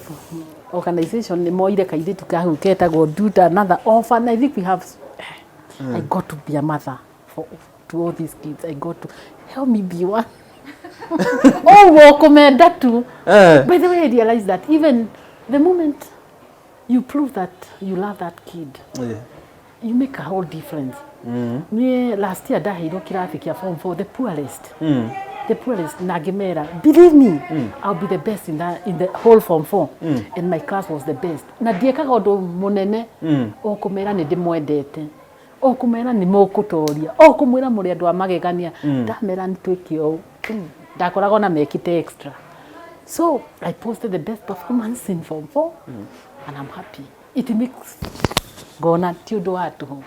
organization. Moire kairitu kahu ketagwo Duda, another orphan. I think we have. I got to be a mother to all these kids. I got to help me be one. Wokomenda too. By the way, I realized that even the moment you prove that you love that kid, you make a whole difference. Last year, ndaheirwo kĩrathi kĩa form 4, the poorest. The poorest, Nagemera. Believe me, I'll be the best in the whole form 4. And my class was the best. Na ndiekaga ũndũ mũnene ũkũmera nĩ ndĩmwendete. Ũkũmera nĩ mũkũtoria. Ũkũmwĩra mũrĩ andũ a magegania. Ndamera nĩ twĩke ũũ. Ndakoragwo na mekĩte extra. So I posted the best performance in form 4 and I'm happy. It makes gona ti ũndũ wa tũhũ.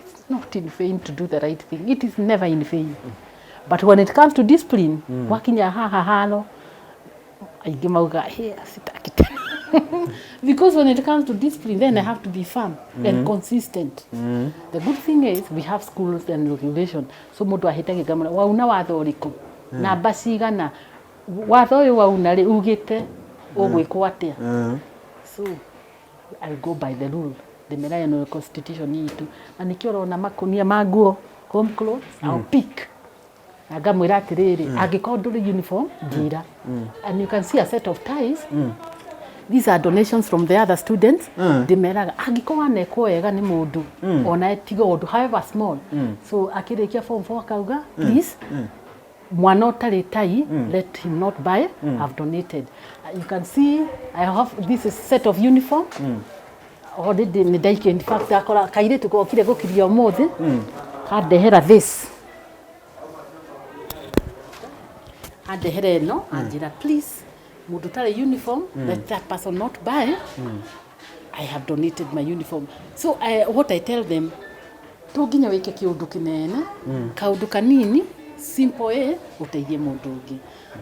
It's not in vain to do the right thing. It is never in vain. But when it comes to discipline, wakinya haha hano, aingĩ mauga, sitaki tena. Because when it comes to discipline, then I have to be firm and consistent. The good thing is we have schools and regulation. So mũndũ ahĩtagia ngamũra, wauna watho ũrĩkũ? Namba cigana? Watho ũyũ wauna rĩ ugĩte ũgwĩkwo atĩa? So I'll go by the rule. Ndĩmera ĩno constitution itũ. Na nĩkĩo ũrona makũnia ma nguo, home clothes, I'll pick. Agamwĩra atĩrĩrĩ, angĩkorwo ndũrĩ uniform, njĩra. And you can see a set of ties. These are donations from the other students. Ndĩmeraga, angĩkorwo anekwo wega nĩ mũndũ, ona etiga ũndũ, however small. So akĩrĩkia form 4 akauga, please, mwana ũtarĩ tai, let him not buy, I've donated. You can see, I have this set of uniform. Already nĩ ndaikio, in fact, akora kairĩtu gokire gũkiria ũmũthĩ, handehera this. Handehera ĩno, anjĩra, please, mũndũ ũtarĩ uniform, let that person not buy. I have donated my uniform. So what I tell them, to nginya wĩke kĩũndũ kĩnene, kaũndũ kanini, simple ũteithie mũndũ ũngĩ.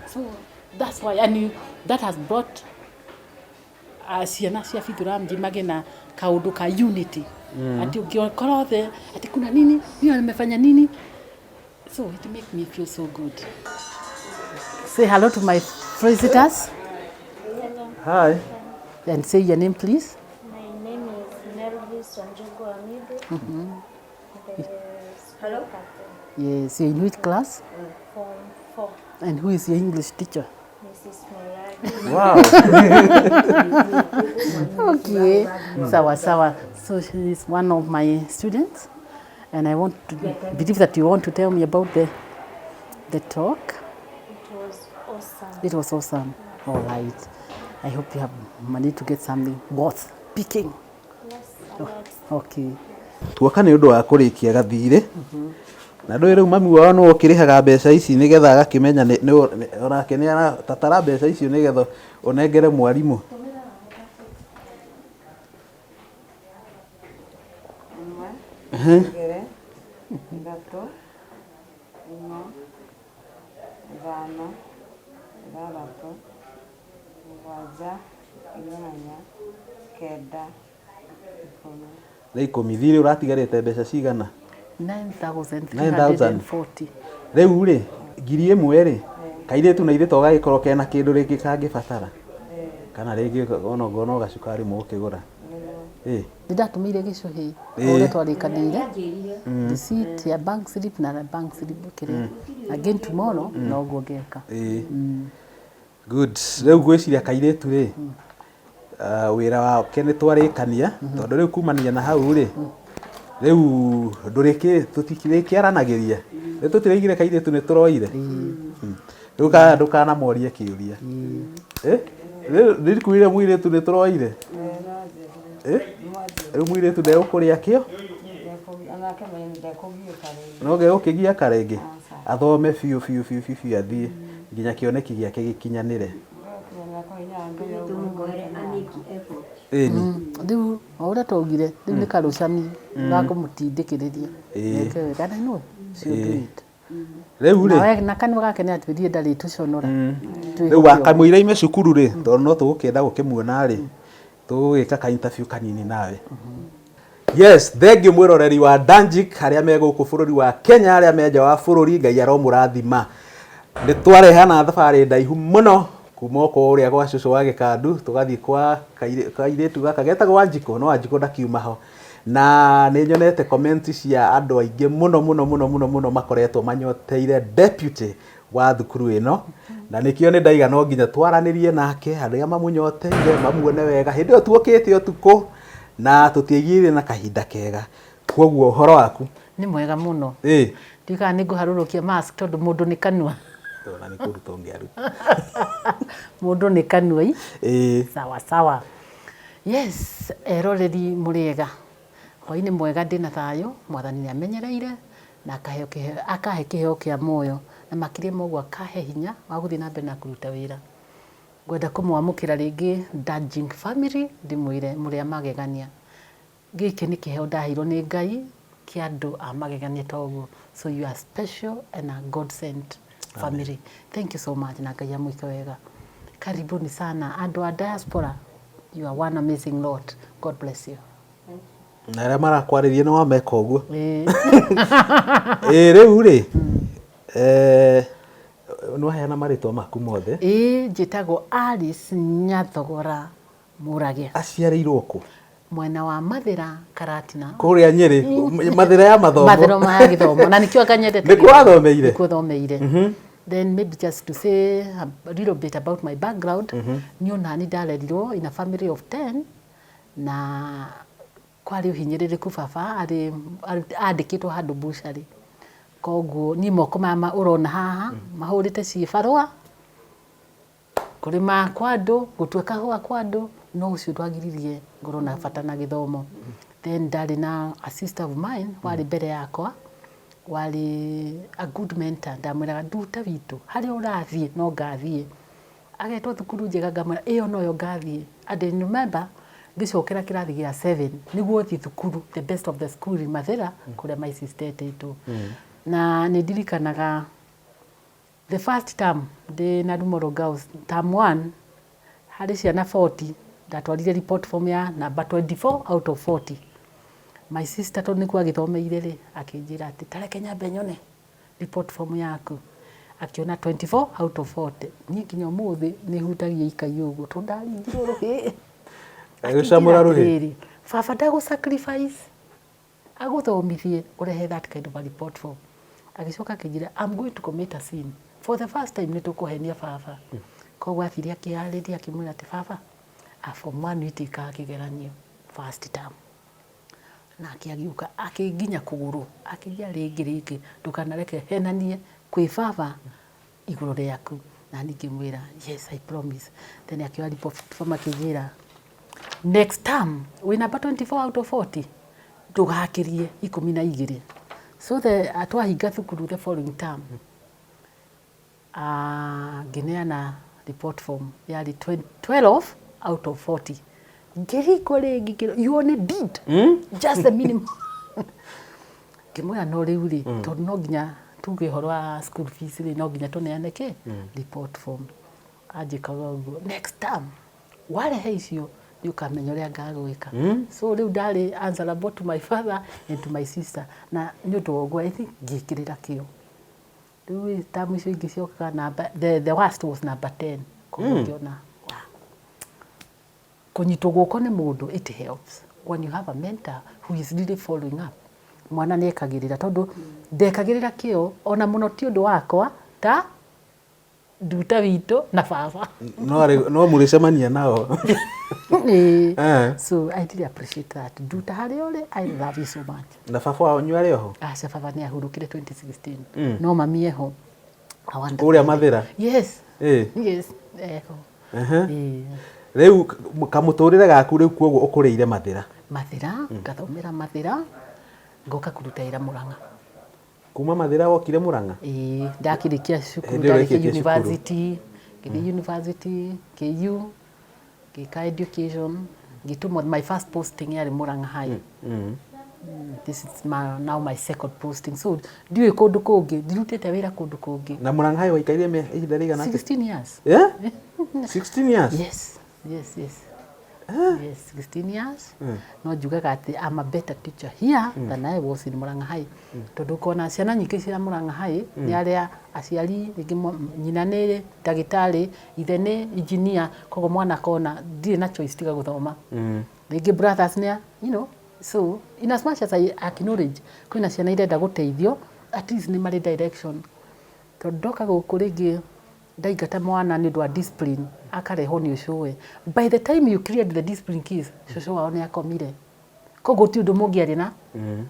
So that's why, and that has brought ciana cia Fithuramji magena kaũndũ ka unity. Ati ũngĩkorwo othe, ati kuna nini, niyo nimefanya nini. So it makes me feel so good. Say hello to my visitors. Hi. And say your name, please. My name is Melvis Wanjugu Amidu. Hello? Yes, you're in which class? Form 4. And who is your English teacher? Mrs. Moradi. Wow. Okay. Sawa sawa. So she is one of my students, and I want to believe that you want to tell me about the talk. It was awesome. It was awesome. All right. I hope you have managed to get something worth picking. Yes, a lot. Okay. Tuoka nĩ ũndũ wa kũrĩkia gathirĩ na ndũĩ rĩu mami wao nĩ ũkĩrĩhaga mbeca ici nĩgetha agakĩmenya onake nĩ aratatara mbeca icio nĩgetha ũnengere mwarimũ. Igĩrĩ, ithatũ, inya, ithano, ithathatũ, mũgwanja, inyanya, kenda, ikũmi. Nĩ 10 thirĩ ũratigarĩte mbeca cigana? 9,340. Rĩu rĩ, ngiri ĩmwe rĩ, kairĩtu na ithe to gagĩkorwo kena kĩndũ rĩngĩ kangĩbatara kana rĩngĩ no gacukari mũgũkĩgũra. Ndidatumire gĩcũhĩ ũrĩa twarĩkanĩire receipt ya bank slip na bank slip kĩrĩa again tomorrow no ũguo ngeka. Good. Rĩu gwĩciria kairĩtu rĩ wĩra wake nĩ twarĩkania tondũ rĩu kumania na hau rĩ rĩu tũtikĩaranagĩria rĩu tũtireigire kairĩtu nĩ tũroire rĩu ndũkanamorie kĩũria rĩu mũirĩtu nĩ tũroire rĩu mũirĩtu ndegũkũrĩa kĩo no gegũkĩgia karenge athome biũ athiĩ nginya kĩoneki gĩake gĩkinyanĩre. Rĩu o ũrĩa twaugire rĩu nĩ karũcami ga kũmũtindĩkĩrĩria kana no rĩu rĩ na kanua gake nĩ atwĩrire ndarĩ tũconora rĩu wakamũira ime cukuru rĩ tondũ no tũgũkĩenda gũkĩmuona rĩ tũgĩka ka interview kanini nawe. Yes, thengiũ mwĩroreri wa Danjik arĩa me gũkũ bũrũri wa Kenya arĩa me nja wa bũrũri Ngai aromũrathima. Nĩ twarehana thabarĩ ndaihu mũno kuma kũrĩa gwa cũcũ wa Gĩkandu tũgathiĩ kwa kairĩtu gaka getagwo Wanjikũ no Wanjikũ ndakiuma ho na nĩ nyonete comment cia andũ aingĩ mũno makoretwo manyoteire deputy wa thukuru ĩno na nĩkĩo nĩ ndaiga no nginya twaranĩrie nake arĩa mamũnyoteire mamuone wega hĩndĩ ĩyo tuokĩte ũtukũ na tũtiaigire na kahinda kega. Kwoguo ũhoro waku nĩ mwega mũno ndikaga nĩ ngũharũrũkia mask tondũ mũndũ nĩ kanua na nĩ kũruta ũngĩaruta mũndũ nĩ kanua sawa. Yes, eroreri mũrĩega hwainĩ mwega ndĩna thayũ mwathani nĩ amenyereire na akahe kĩheo kĩa muoyo na makĩria moguo akahe hinya wa gũthiĩ na mbere na kũruta wĩra. Ngwenda kũmwamũkĩra rĩngĩ Danjik family ndĩmwĩre mũrĩa magegania gĩkĩ nĩ kĩheo ndaheirwo nĩ Ngai kĩa andũ a magegania ta ũguo. So you are special and a God sent family. Thank you so much na Ngai amwĩke wega. Karibuni sana andũ a diaspora. You are one amazing lot. God bless you. Na arĩa marakwarĩria nĩ wameka ũguo rĩu rĩ nĩ waheana marĩtwa maku mothe? Njĩtagwo Alice Nyathogora Mũrage. Aciarĩirwo kũ? Mwena wa Mathĩra Karatina kũrĩa Nyĩrĩ Mathĩra ya mathomo Mathĩra ya gĩthomo na nĩkĩo nganyendete nĩkũ wathomeire. Then maybe just to say a little bit about my background. Niĩ nani ndarerirwo in a family of 10 na kwarĩ ũhinyĩrĩrĩku baba andĩkĩtwo handũ bucari koguo ni moko mama ũrona haha mahũrĩte cibarũa kũrĩma kwa andũ gũtua kahũa kwa andũ no ũcio ndwagiririe ngorwo na bata na gĩthomo. Then ndarĩ na a sister of mine warĩ mbere yakwa warĩ a good mentor ndamwĩraga nduta witũ harĩa ũrathiĩ no ngathiĩ agetwo thukuru njega ngamwĩra ĩyo noyo ngathiĩ and I remember ngĩcokera kĩrathi gĩa 7 nĩguo thiĩ thukuru the best of the school in Mathĩra kũrĩa my sister etĩtwo na nĩ ndirikanaga the first term ndĩ na Rumoro Girls term 1 harĩ ciana 40 ndatwarire report form ya number 24 out of 40. My sister tondũ nĩkuo agĩthomeire rĩ akĩnjĩra atĩ tareke nyambe nyone report form yaku akiona 24 out of 40. Niĩ nginya ũmũthĩ nĩ hutagia ikai ũguo tondũ ndaringirwo rũhĩ agĩcamũra rũhĩ baba ndagũ sacrifice agũthomithie ũrehe that kind of a report form. Agĩcoka akĩnjĩra I'm going to commit a sin for the first time nĩtũkũhenia baba. Koguo athire akĩharĩria akĩmwĩra atĩ baba form 1 itĩkaga kĩgeranio first term na akiagiuka akiginya kuguru akigia ringi ndukanareke henanie kwi baba iguru riaku na ningimwira yes I promise then akiwa report form akijira next term we number 24 out of 40 ndugakirie 12 so the atwahinga thukuru the following term gineana report form yari 12 out of 40 ngiriko ringi you only did just the minimum kimwira no riu ri tondu no nginya tuge horo wa school fees ri no nginya tuneaneke report form ajikaga uguo next time warehe icio ukamenya uria ngagwika so riu ndari answerable to my father and to my sister na ni undu woguo I think ngikirira kio riu tamu icio ingi cioka number the worst was number 10 kugiona kunyitwo guoko ni mundu it helps when you have a mentor who is really following up mwana ni ekagirira tondu ndekagirira kio ona muno ti undu wakwa ta nduta wito na baba no mulicemania nao so I really appreciate that nduta hari ore I love you so much na baba wao nyuare ho baba ni ahurukire 2016 no mami eho uria mathira yes yes eho riu kamuturire gaku riu kuoguo ukuriire mathira ngathomera mathira ngoka kurutaira Murang'a kuma mathira wokire Murang'a ndakirikia cukuru ndarikia university ngithi university KU gika education gitumwa my first posting yari Murang'a High this is now my second posting so ndiwe kundu kungi ndirutite wira kundu kungi na Murang'a High waikaire ihinda rigana 16 years 16 years yes 16 years no njugaga ati I'm a better teacher here than I was in Murang'a High tondu kona ciana nyingi cia Murang'a High ni aria aciari ringi nyina ni ndagitari ithe ni engineer kogo mwana kona ndire na choice tiga guthoma ringi brothers ni you know so in as much as I acknowledge kwina ciana irenda guteithio at least ni mari direction tondu ndoka guku ringi ndaigata mwana ni ndwa discipline akareho ni ucowe by the time you cleared the discipline keys coco wao ni akomire kogo ti undu mungiari na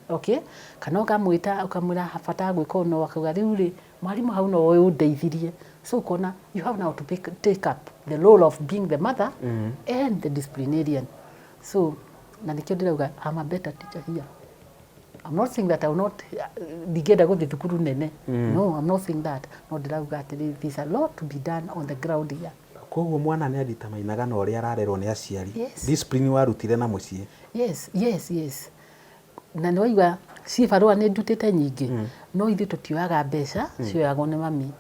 okay kana ukamwita ukamwira bata gwika no wakauga riu ri mwarimu hau no we undeithirie so kona you have now to take up the role of being the mother and the disciplinarian so na nikio ndirauga I'm a better teacher here. I'm not saying that I will not digeda go thukuru nene no I'm not saying that no ndirauga ati there's a lot to be done on the ground here. Koguo mwana ni aditamainaga na uria ararerwo ni aciari discipline warutire na mucie yes na noiga si farua ni ndutite nyingi no ithu tutioyaga mbeca cioyagwo ni mami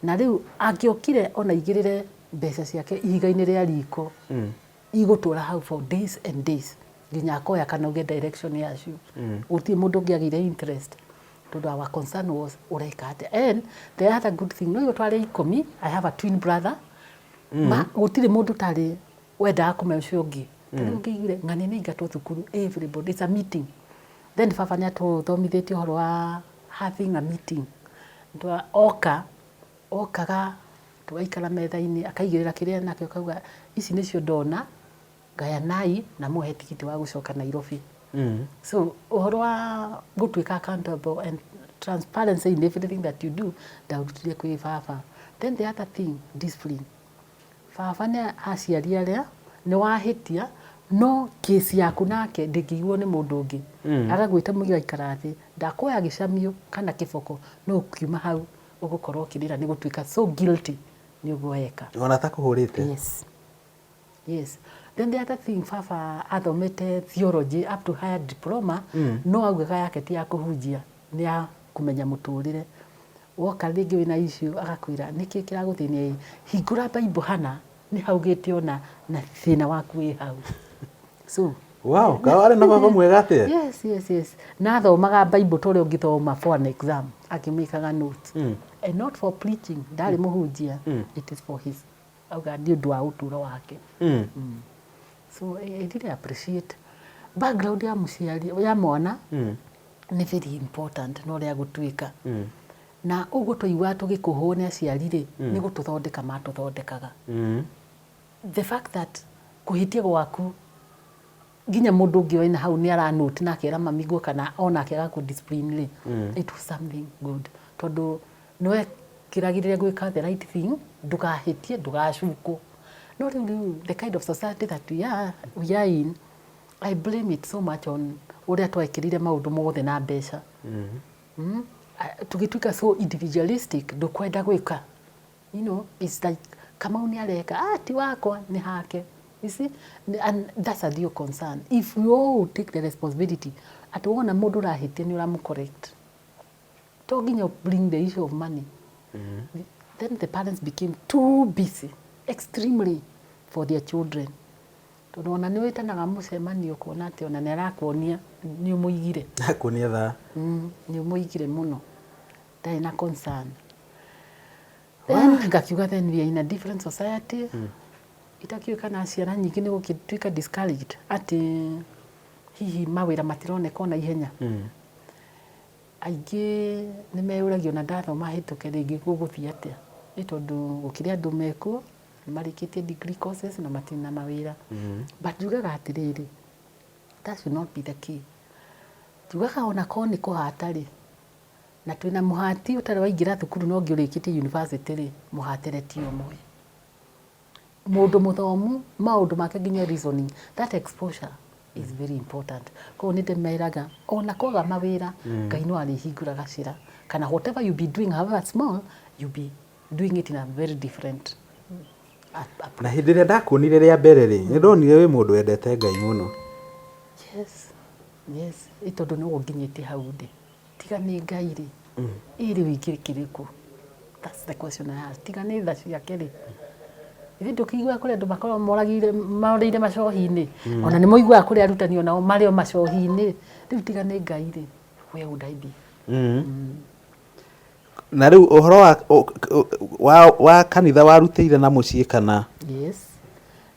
na riu angiokire ona igirire mbeca ciake ihiga-ini ria riko igutura hau for days and days nginya akoya kana uge direction yacio uti mundu ngiagire interest tondu our concern was ureka ati and the other good thing no tware 10 I have a twin brother ma gutire mundu tari wenda kume ucio ungi tondu ngigire ngani ni ngato thukuru everybody is a meeting then baba ni atuthomithitie horo wa having a meeting ndo okaga tugaikara metha-ini akaigirira kiria nakio kauga ici nicio ndona ngaya nai na muhe tikiti wa gucoka Nairobi so uhoro wa gutuika accountable and transparency in everything that you do ndaurutire kwi baba then the other thing discipline baba ni aciari aria ni wahitia no kesi yaku nake ndingigwo ni mundu ungi agagwita mugi aikara thi ndakoya gicamio kana kiboko no ukiuma hau ugukorwo kirira ni gutuika so guilty ni ugweka ona takuhurite yes then the other thing baba athomete theology up to higher diploma no augaga yake ti ya kuhunjia ni ya kumenya muturire woka ringi wina issue agakwira niki kiraguthinia hingura Bible hana ni haugite ona na thina waku wi hau so wow kawari na baba mwega atia yes na thomaga Bible tore ungithoma for an exam akimikaga notes and not for preaching ndari muhunjia it is for his auga ndio ndwa uturo wake so I really appreciate background ya muciari ya mwana ni very important no ria gutuika na uguo tuigwa tugikuhwo ni aciari ri ni gututhondeka matuthondekaga the fact that kuhitia gwaku nginya mundu ungi wena hau ni aranote na akera mami go kana ona akera ku discipline it was something good tondu noe kiragirire gwika the right thing ndugahitie ndugacuko no the kind of society that we are in I blame it so much on uria twekirire maundu mothe na mbeca tugituika so individualistic ndukwenda gwika you know it's like kama uni areka ti wakwa ni hake you see and that's a real concern if we all take the responsibility at wona mundu rahitie ni uramu correct talking of bring the issue of money then the parents became too busy extremely for their children tunaona ni witanaga mucemanio kuona ati ona nerakuonia ni umuigire akuonia tha ni umuigire muno ndai na concern then ngakiuga then we are in a different society itakiuka na ciana nyingi ni gukituika discouraged ati hihi mawira matironeka na ihenya aingĩ nĩ meũragio na ndathoma hĩtũke rĩngĩ gũgũthiĩ atĩa nĩ tondũ gũkĩrĩ andũ mekuo marĩkĩtie degree courses na matirĩ na mawĩra but njugaga atĩrĩrĩ that should not be the key njugaga ona korwo nĩ kũhata rĩ na twĩna mũhati ũtarĩ waingĩra thukuru no ũngĩ ũrĩkĩtie university rĩ mũhatĩre ti ũmwe mũndũ mũthomu maũndũ make nginya reasoning that exposure is very important ko ni ndemeraga ona kwaga mawira Ngai no arihinguraga cira kana whatever you be doing however small you be doing it in a very different na hindi ria ndakuonire ria mbere ri ni ndonire wi mundu wendete Ngai muno yes itondo no nginyete hau ndi tiga ni Ngai ri iri wikirikiriku that's the question I ask tiga ni tha ciake ri ithi ndukigwa kuri andu makorwo moragire macohi-ini ona ni muigwa kuri arutani ona mario macohi-ini riu tiga ni Ngai ri we would I be na riu uhoro wa kanitha warutire na mucii kana yes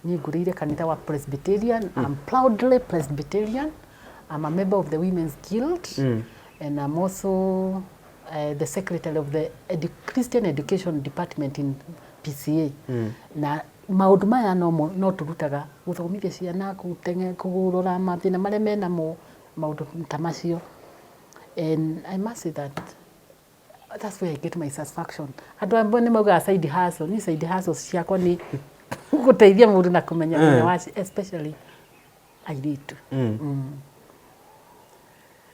ni ngurire kanitha wa Presbyterian I'm proudly Presbyterian I'm a member of the Women's Guild and I'm also the secretary of the Christian Education Department in PCA na maundu maya no turutaga guthomithia ciana kugurura mathina maria mena maundu ta macio and I must say that that's where I get my satisfaction andu amwe ni mauga side hustle ni side hustle ciakwa ni guteithia mundu na kumenya waci especially I need to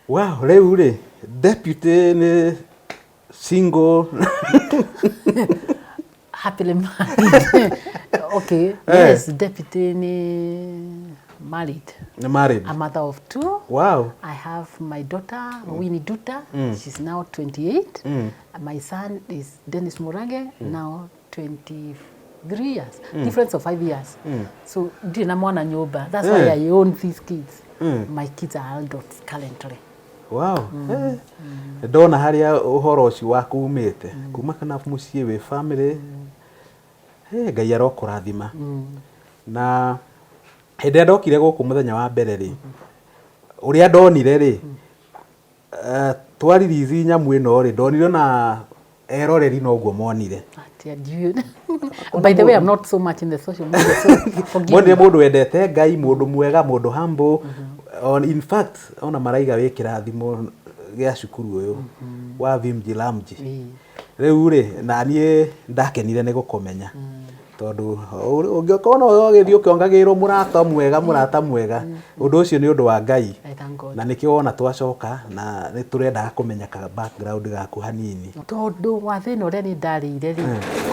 wow riu ri deputy ni single happily married. Okay. Yes, deputy ni married. Married. A mother of 2. Wow. I have my daughter, Winnie Duta. She's now 28. My son is Dennis Murage, now 23 years. Difference of 5 years. So, ndina mwana nyumba. That's why I own these kids. My kids are adults currently. Wow. Ndona haria uhoro ucio waku umite kuma kana mucii we family Ngai arokurathima na hende ndokire guku muthenya wa mbere ri uria ndonire ri twaririthi nyamu ino ri ndonire na eroreri no guo monire by the way I'm not so much in the social media so forgive me mundu wendete Ngai mundu mwega mundu humble in fact ona maraiga wi kirathimo gia cukuru uyu wa Vimji Lamji riu ri na nie ndakenire ni gukomenya tondu ungiokona ugithii ukiongagirwo murata mwega undu ucio ni undu wa Ngai na nikio wona twacoka na ni turenda kumenya ka background gaku hanini tondu wa thina uria ni ndarire ri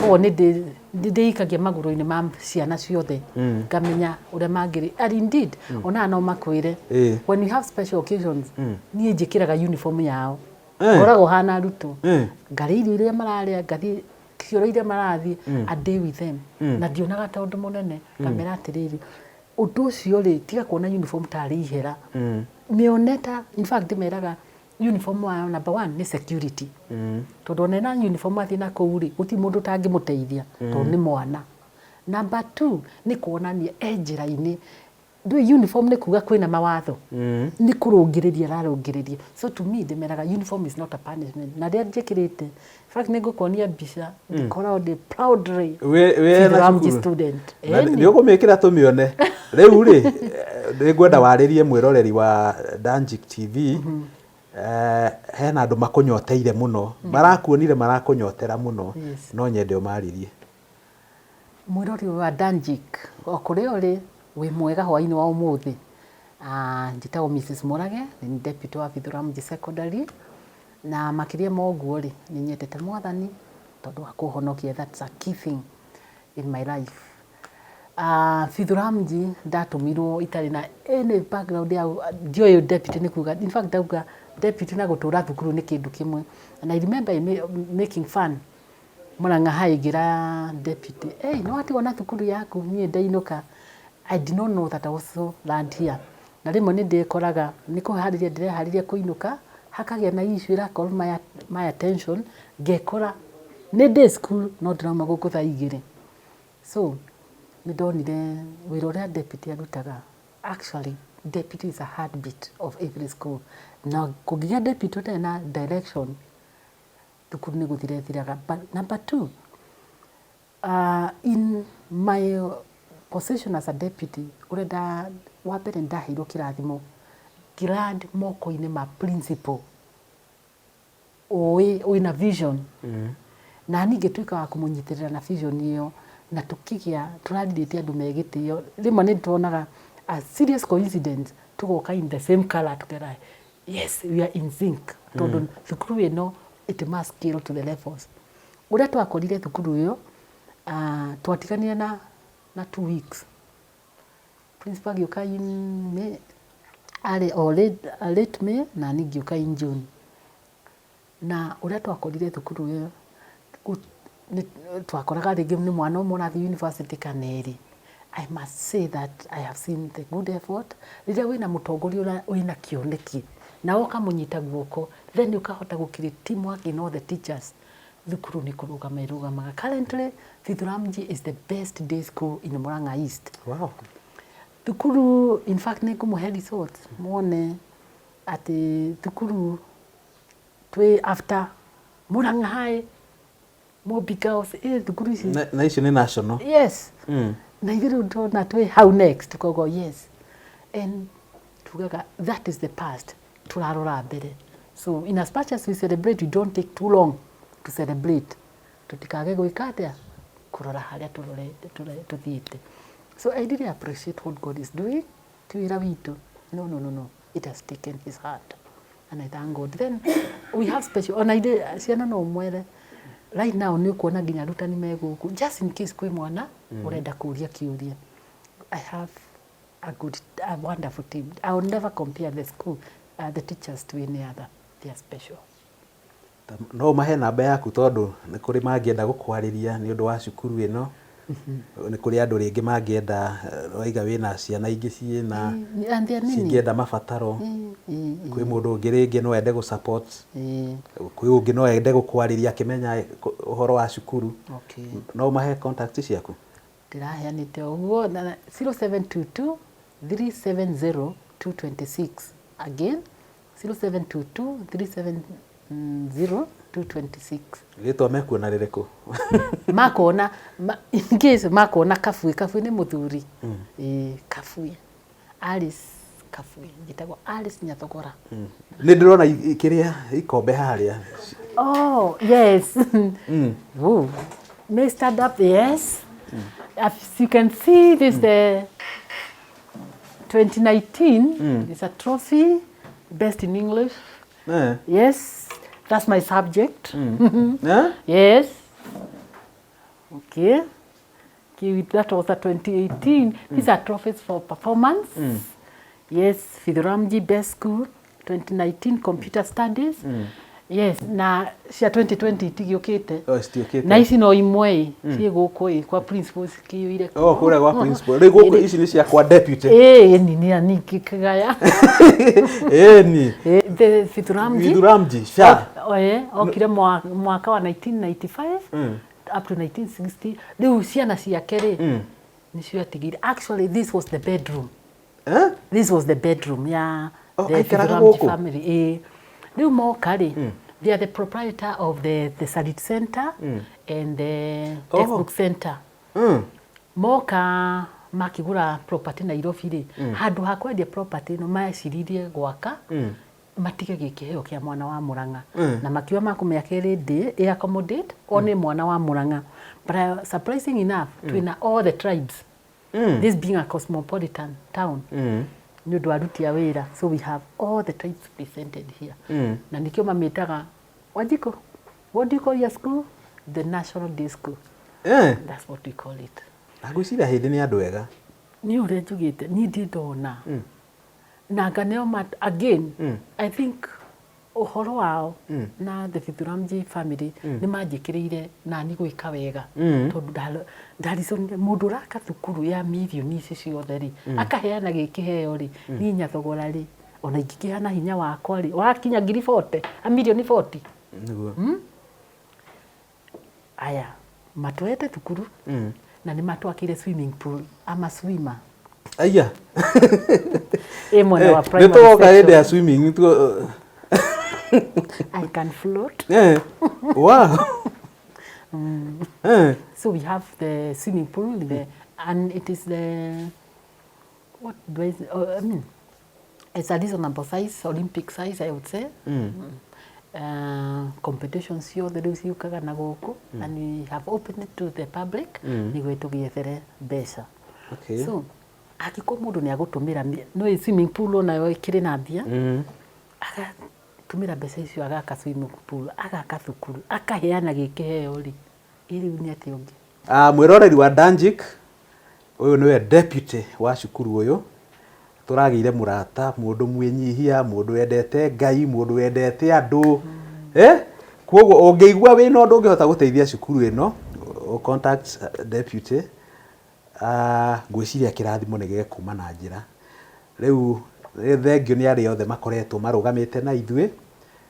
ko ni ndikagia maguru-ini ma ciana ciothe ngamenya uria mangiri and indeed ona no makwire when you have special occasions ni njikiraga uniform yao ngoragwo hana aruto ngari iria mararia ngathi kioro iria marathi a day with them na ndionaga tondu munene kamera atiriri undu ucio ri tiga kuona uniform tari ihera mioneta in fact meraga uniform wa number 1 ni security tondu nena uniform athi na kuuri guti mundu tangimuteithia tondu ni mwana number 2 ni kuonania enjira-ini ndui uniform nĩ kuga kwĩna mawatho nĩ kũrũngĩrĩria ararũngĩrĩria. So to me ndĩmeraga uniform is not a punishment. Na rĩrĩa njĩkĩrĩte in fact nĩ ngũkuonia mbica ngoragwo ndĩ proudly Fithuramji student. Nĩ ũkũmĩkĩra tũmĩone rĩu rĩ nĩ ngwenda warĩrie mwĩroreri wa Danjik TV. Hena andũ makũnyoteire mũno marakuonire marakũnyotera mũno no nyende ũmarĩrie. Mwĩroreri wa Danjik o kũrĩa ũrĩ wĩ mwega hwainĩ wa ũmũthĩ. Njĩtagwo Mrs Morage nĩ deputy wa Fithuramji Secondary na makĩria ma ũguo rĩ nĩ nyendete mwathani tondũ wa kũhonokia. That's a key thing in my life. Fithuramji ndatũmirwo itarĩ na any background ya ndiũĩ deputy nĩ kuga. In fact ndauga deputy na gũtũra thukuru nĩ kĩndũ kĩmwe. And I remember making fun Murang'a High ngira deputy no watigwo na thukuru yaku niĩ ndainũka. I did not know that I also learned here. Na rĩmwe nĩ ndĩkoraga nĩ kũharĩria ndĩreharĩria kũinũka hakagĩa na issue ĩrakorwo my attention ngekora nĩ day school no ndĩrauma gũkũ thaa 2. So nĩ ndonire wĩra ũrĩa deputy arutaga. Actually deputy is a heartbeat of every school. Na kũngĩgĩa deputy ũtarĩ na direction thukuru nĩ gũthirathiraga. But number 2 in my position as a deputy ũrĩa wa mbere ndaheirwo kĩrathimo grad moko-inĩ ma principal wĩna vision na ningĩ tuĩka wa kũmũnyitĩrĩra na vision ĩyo na tũkĩgĩa tũrarirĩte andũ megĩtĩo. Rĩmwe nĩ tuonaga a serious coincidence tũgoka in the same color together. Yes, we are in sync tondũ thukuru ĩno it must scale to the levels. Ũrĩa twakorire thukuru ĩyo twatiganire na 2 weeks. Principal agĩũka in May late May na niĩ ngĩũka in June. Na ũrĩa twakorire thukuru ĩyo twakoraga rĩngĩ nĩ mwana ũmwe ũrathiĩ university kana erĩ. I must say that I have seen the good effort. Rĩrĩa wĩna mũtongoria wĩna kĩoneki na ũkamũnyita guoko then ũkahota gũkirĩ teamwork in all the teachers. Thukuru nĩ kũrũgama ĩrũgamaga. Currently Fithuramji is the best day school in Murang'a East. Wow. Thukuru in fact nĩ ngũmũhe results muone atĩ thukuru twĩ after Murang'a High Mobi Girls thukuru ici na icio nĩ national. Yes. Na ithuĩ ndona twĩ how next tukogo yes and tugaga that is the past turarora mbere. So in as much as we celebrate we don't take too long to celebrate. Tutikage gwĩka atĩa kũrora harĩa tũthiĩte. So I really appreciate what God is doing. Ti wĩra witũ. No. It has taken his heart. And I thank God. Then we have special ona ide ciana no mwere. Right now nĩ kuona nginya arutani megũkũ just in case kwĩ mwana ũrenda kũria kĩũria. I have a wonderful team. I will never compare the school the teachers to any other. They are special. No mahe namba yaku tondũ nĩ kũrĩ mangĩenda gũkwarĩria nĩ ũndũ wa cukuru ĩno. Nĩ kũrĩ andũ rĩngĩ mangĩenda waiga wĩna ciana ingĩ ciĩna cingĩenda mabataro. Kwĩ mũndũ ũngĩ rĩngĩ no ende gũ-support. Kwĩ ũngĩ no ende gũkwarĩria akĩmenya ũhoro wa cukuru. No mahe contact ciaku. Ndĩraheanĩte ũguo 0722 370 226. Again 0722 370 226. Rĩtwa mekuona rĩrĩkũ? Makona in case makona Kabui nĩ mũthuri. Kabui Alice Kabui njĩtagwo Alice Nyathogora. Nĩ ndĩrona ikĩrĩa ikombe harĩa. Oh yes. May stand up, yes. As you can see this the 2019 is a trophy best in English. Yes, that's my subject. Yes. Okay. That was a 2018. These are trophies for performance. Yes, Fithuramji Best School 2019 Computer Studies. Yes, na cia 2020 itigĩũkĩte. Citiũkĩte. Na ici no imwe ciĩ gũkũ kwa principals kĩũire. Kũrĩa gwa principal. Rĩu gũkũ ici nĩ cia kwa deputy. Ni kĩgaya. Ni. The Fithuramji. Sha. Okire mwaka wa 1995 up to 1960. Rĩu ciana ciake rĩ nĩcio atigire. Actually this was the bedroom This was the bedroom ya the aikaraga Fithuramji gũkũ? family. Riu moka ri, they are the proprietor of the Sarit Center and the textbook center. Moka makigura property Nairobi ri, handu ha kwendia property no maciririe gwaka matige gĩkĩheo kĩa mwana wa Murang'a na makiwa makumĩaka ĩrĩ accommodate one mwana wa Murang'a. But surprising enough, twina all the tribes, this being a cosmopolitan town, nĩ ũndũ aruti a wĩra, so we have all the tribes presented here. Na nĩkĩo mamĩtaga Wanjikũ, what do you call your school? The National Day School. That's what we call it. Ngwĩciria hĩndĩ nĩ andũ ega. Nĩ ũrĩa njugĩte, niĩ ndĩ ndona na nganeo again, I think ũhoro wao na the Fithuramji family nĩ manjĩkĩrĩire na nĩ gwĩka wega tondũ ndarizonire mũndũ ũraka thukuru ya mirioni ici ciothe rĩ akaheana gĩkĩheo rĩ niĩ nyathogora rĩ ona ingĩkĩheana hinya wakwa rĩ wakinya ngiri 40 a mirioni 40 Nĩguo. Aya matwete thukuru na nĩ matwakĩire swimming pool ama swimmer. Aya. Mwana wa Nĩ primary tũgoka hĩndĩ section. ya swimming I can float. Wow. So we have the swimming pool, and it is the what do I say? I mean, it's a reasonable size, Olympic size, I would say. Competitions here, the Lucy Ukaga Nagoko, and we have opened it to the public. Ni gwĩtũgĩethere mbeca. Okay. So angĩkorwo mũndũ nĩ agũtũmĩra no swimming pool ona yo ĩkĩrĩ na mbia agatumĩra mbeca icio agaka swimming pool agaka thukuru akaheana gĩkĩheo rĩ ĩrĩu nĩ atĩ ũngĩ. Mwĩroreri wa Danjik ũyũ nĩwe deputy wa cukuru ũyũ tũragĩire mũrata mũndũ mwĩnyihia mũndũ wendete Ngai mũndũ wendete andũ kwoguo ũngĩigua wĩna ũndũ ũngĩhota gũteithia cukuru ĩno contact deputy. Ngwĩciria kĩrathimo nĩ gĩkuma na njĩra rĩu thengio nĩ arĩa othe makoretwo marũgamĩte na ithuĩ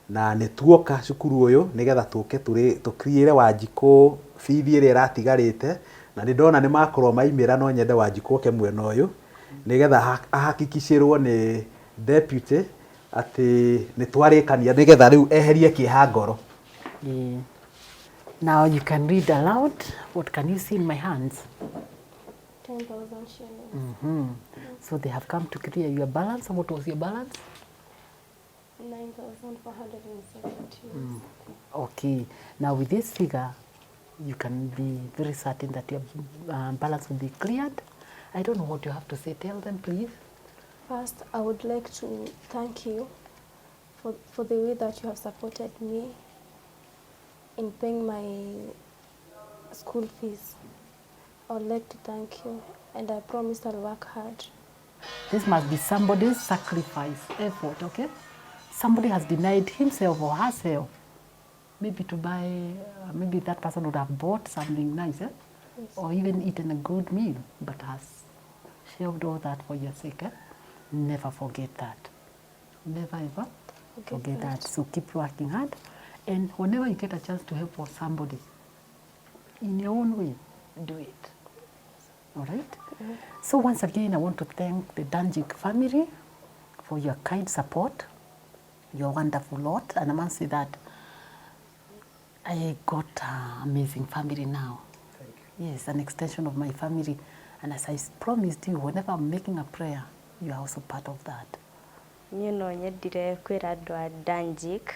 na nĩ tuoka cukuru ũyũ nĩgetha tũke tũkriĩre Wanjikũ bithi ĩrĩa ĩratigarĩte na nĩ ndona nĩ makorwo maimĩra no nyende Wanjikũ oke mwena ũyũ nĩgetha ahakikicĩrwo nĩ deputy atĩ nĩ twarĩkania nĩgetha rĩu eherie kĩeha ngoro. Now you can read aloud. What can you see in my hands? 10,000 shillings. So they have come to clear your balance. What was your balance? 9,470. Okay. Now with this figure, you can be very certain that your balance will be cleared. I don't know what you have to say. Tell them, please. First, I would like to thank you for the way that you have supported me in paying my school fees. I would like to thank you, and I promise I'll work hard. This must be somebody's sacrifice, effort, okay? Somebody has denied himself or herself, maybe to buy, maybe that person would have bought something nice, Yes. or even eaten a good meal, but has shelved all that for your sake. Never forget that. Never ever forget that. So keep working hard, and whenever you get a chance to help for somebody, in your own way, do it. All right? So once again, I want to thank the Danjik family for your kind support, your wonderful lot, and I must say that I got an amazing family now. Thank you. Yes, an extension of my family, and as I promised you, whenever I'm making a prayer, you are also part of that. Niĩ no nyendire kwĩra andũ a Danjik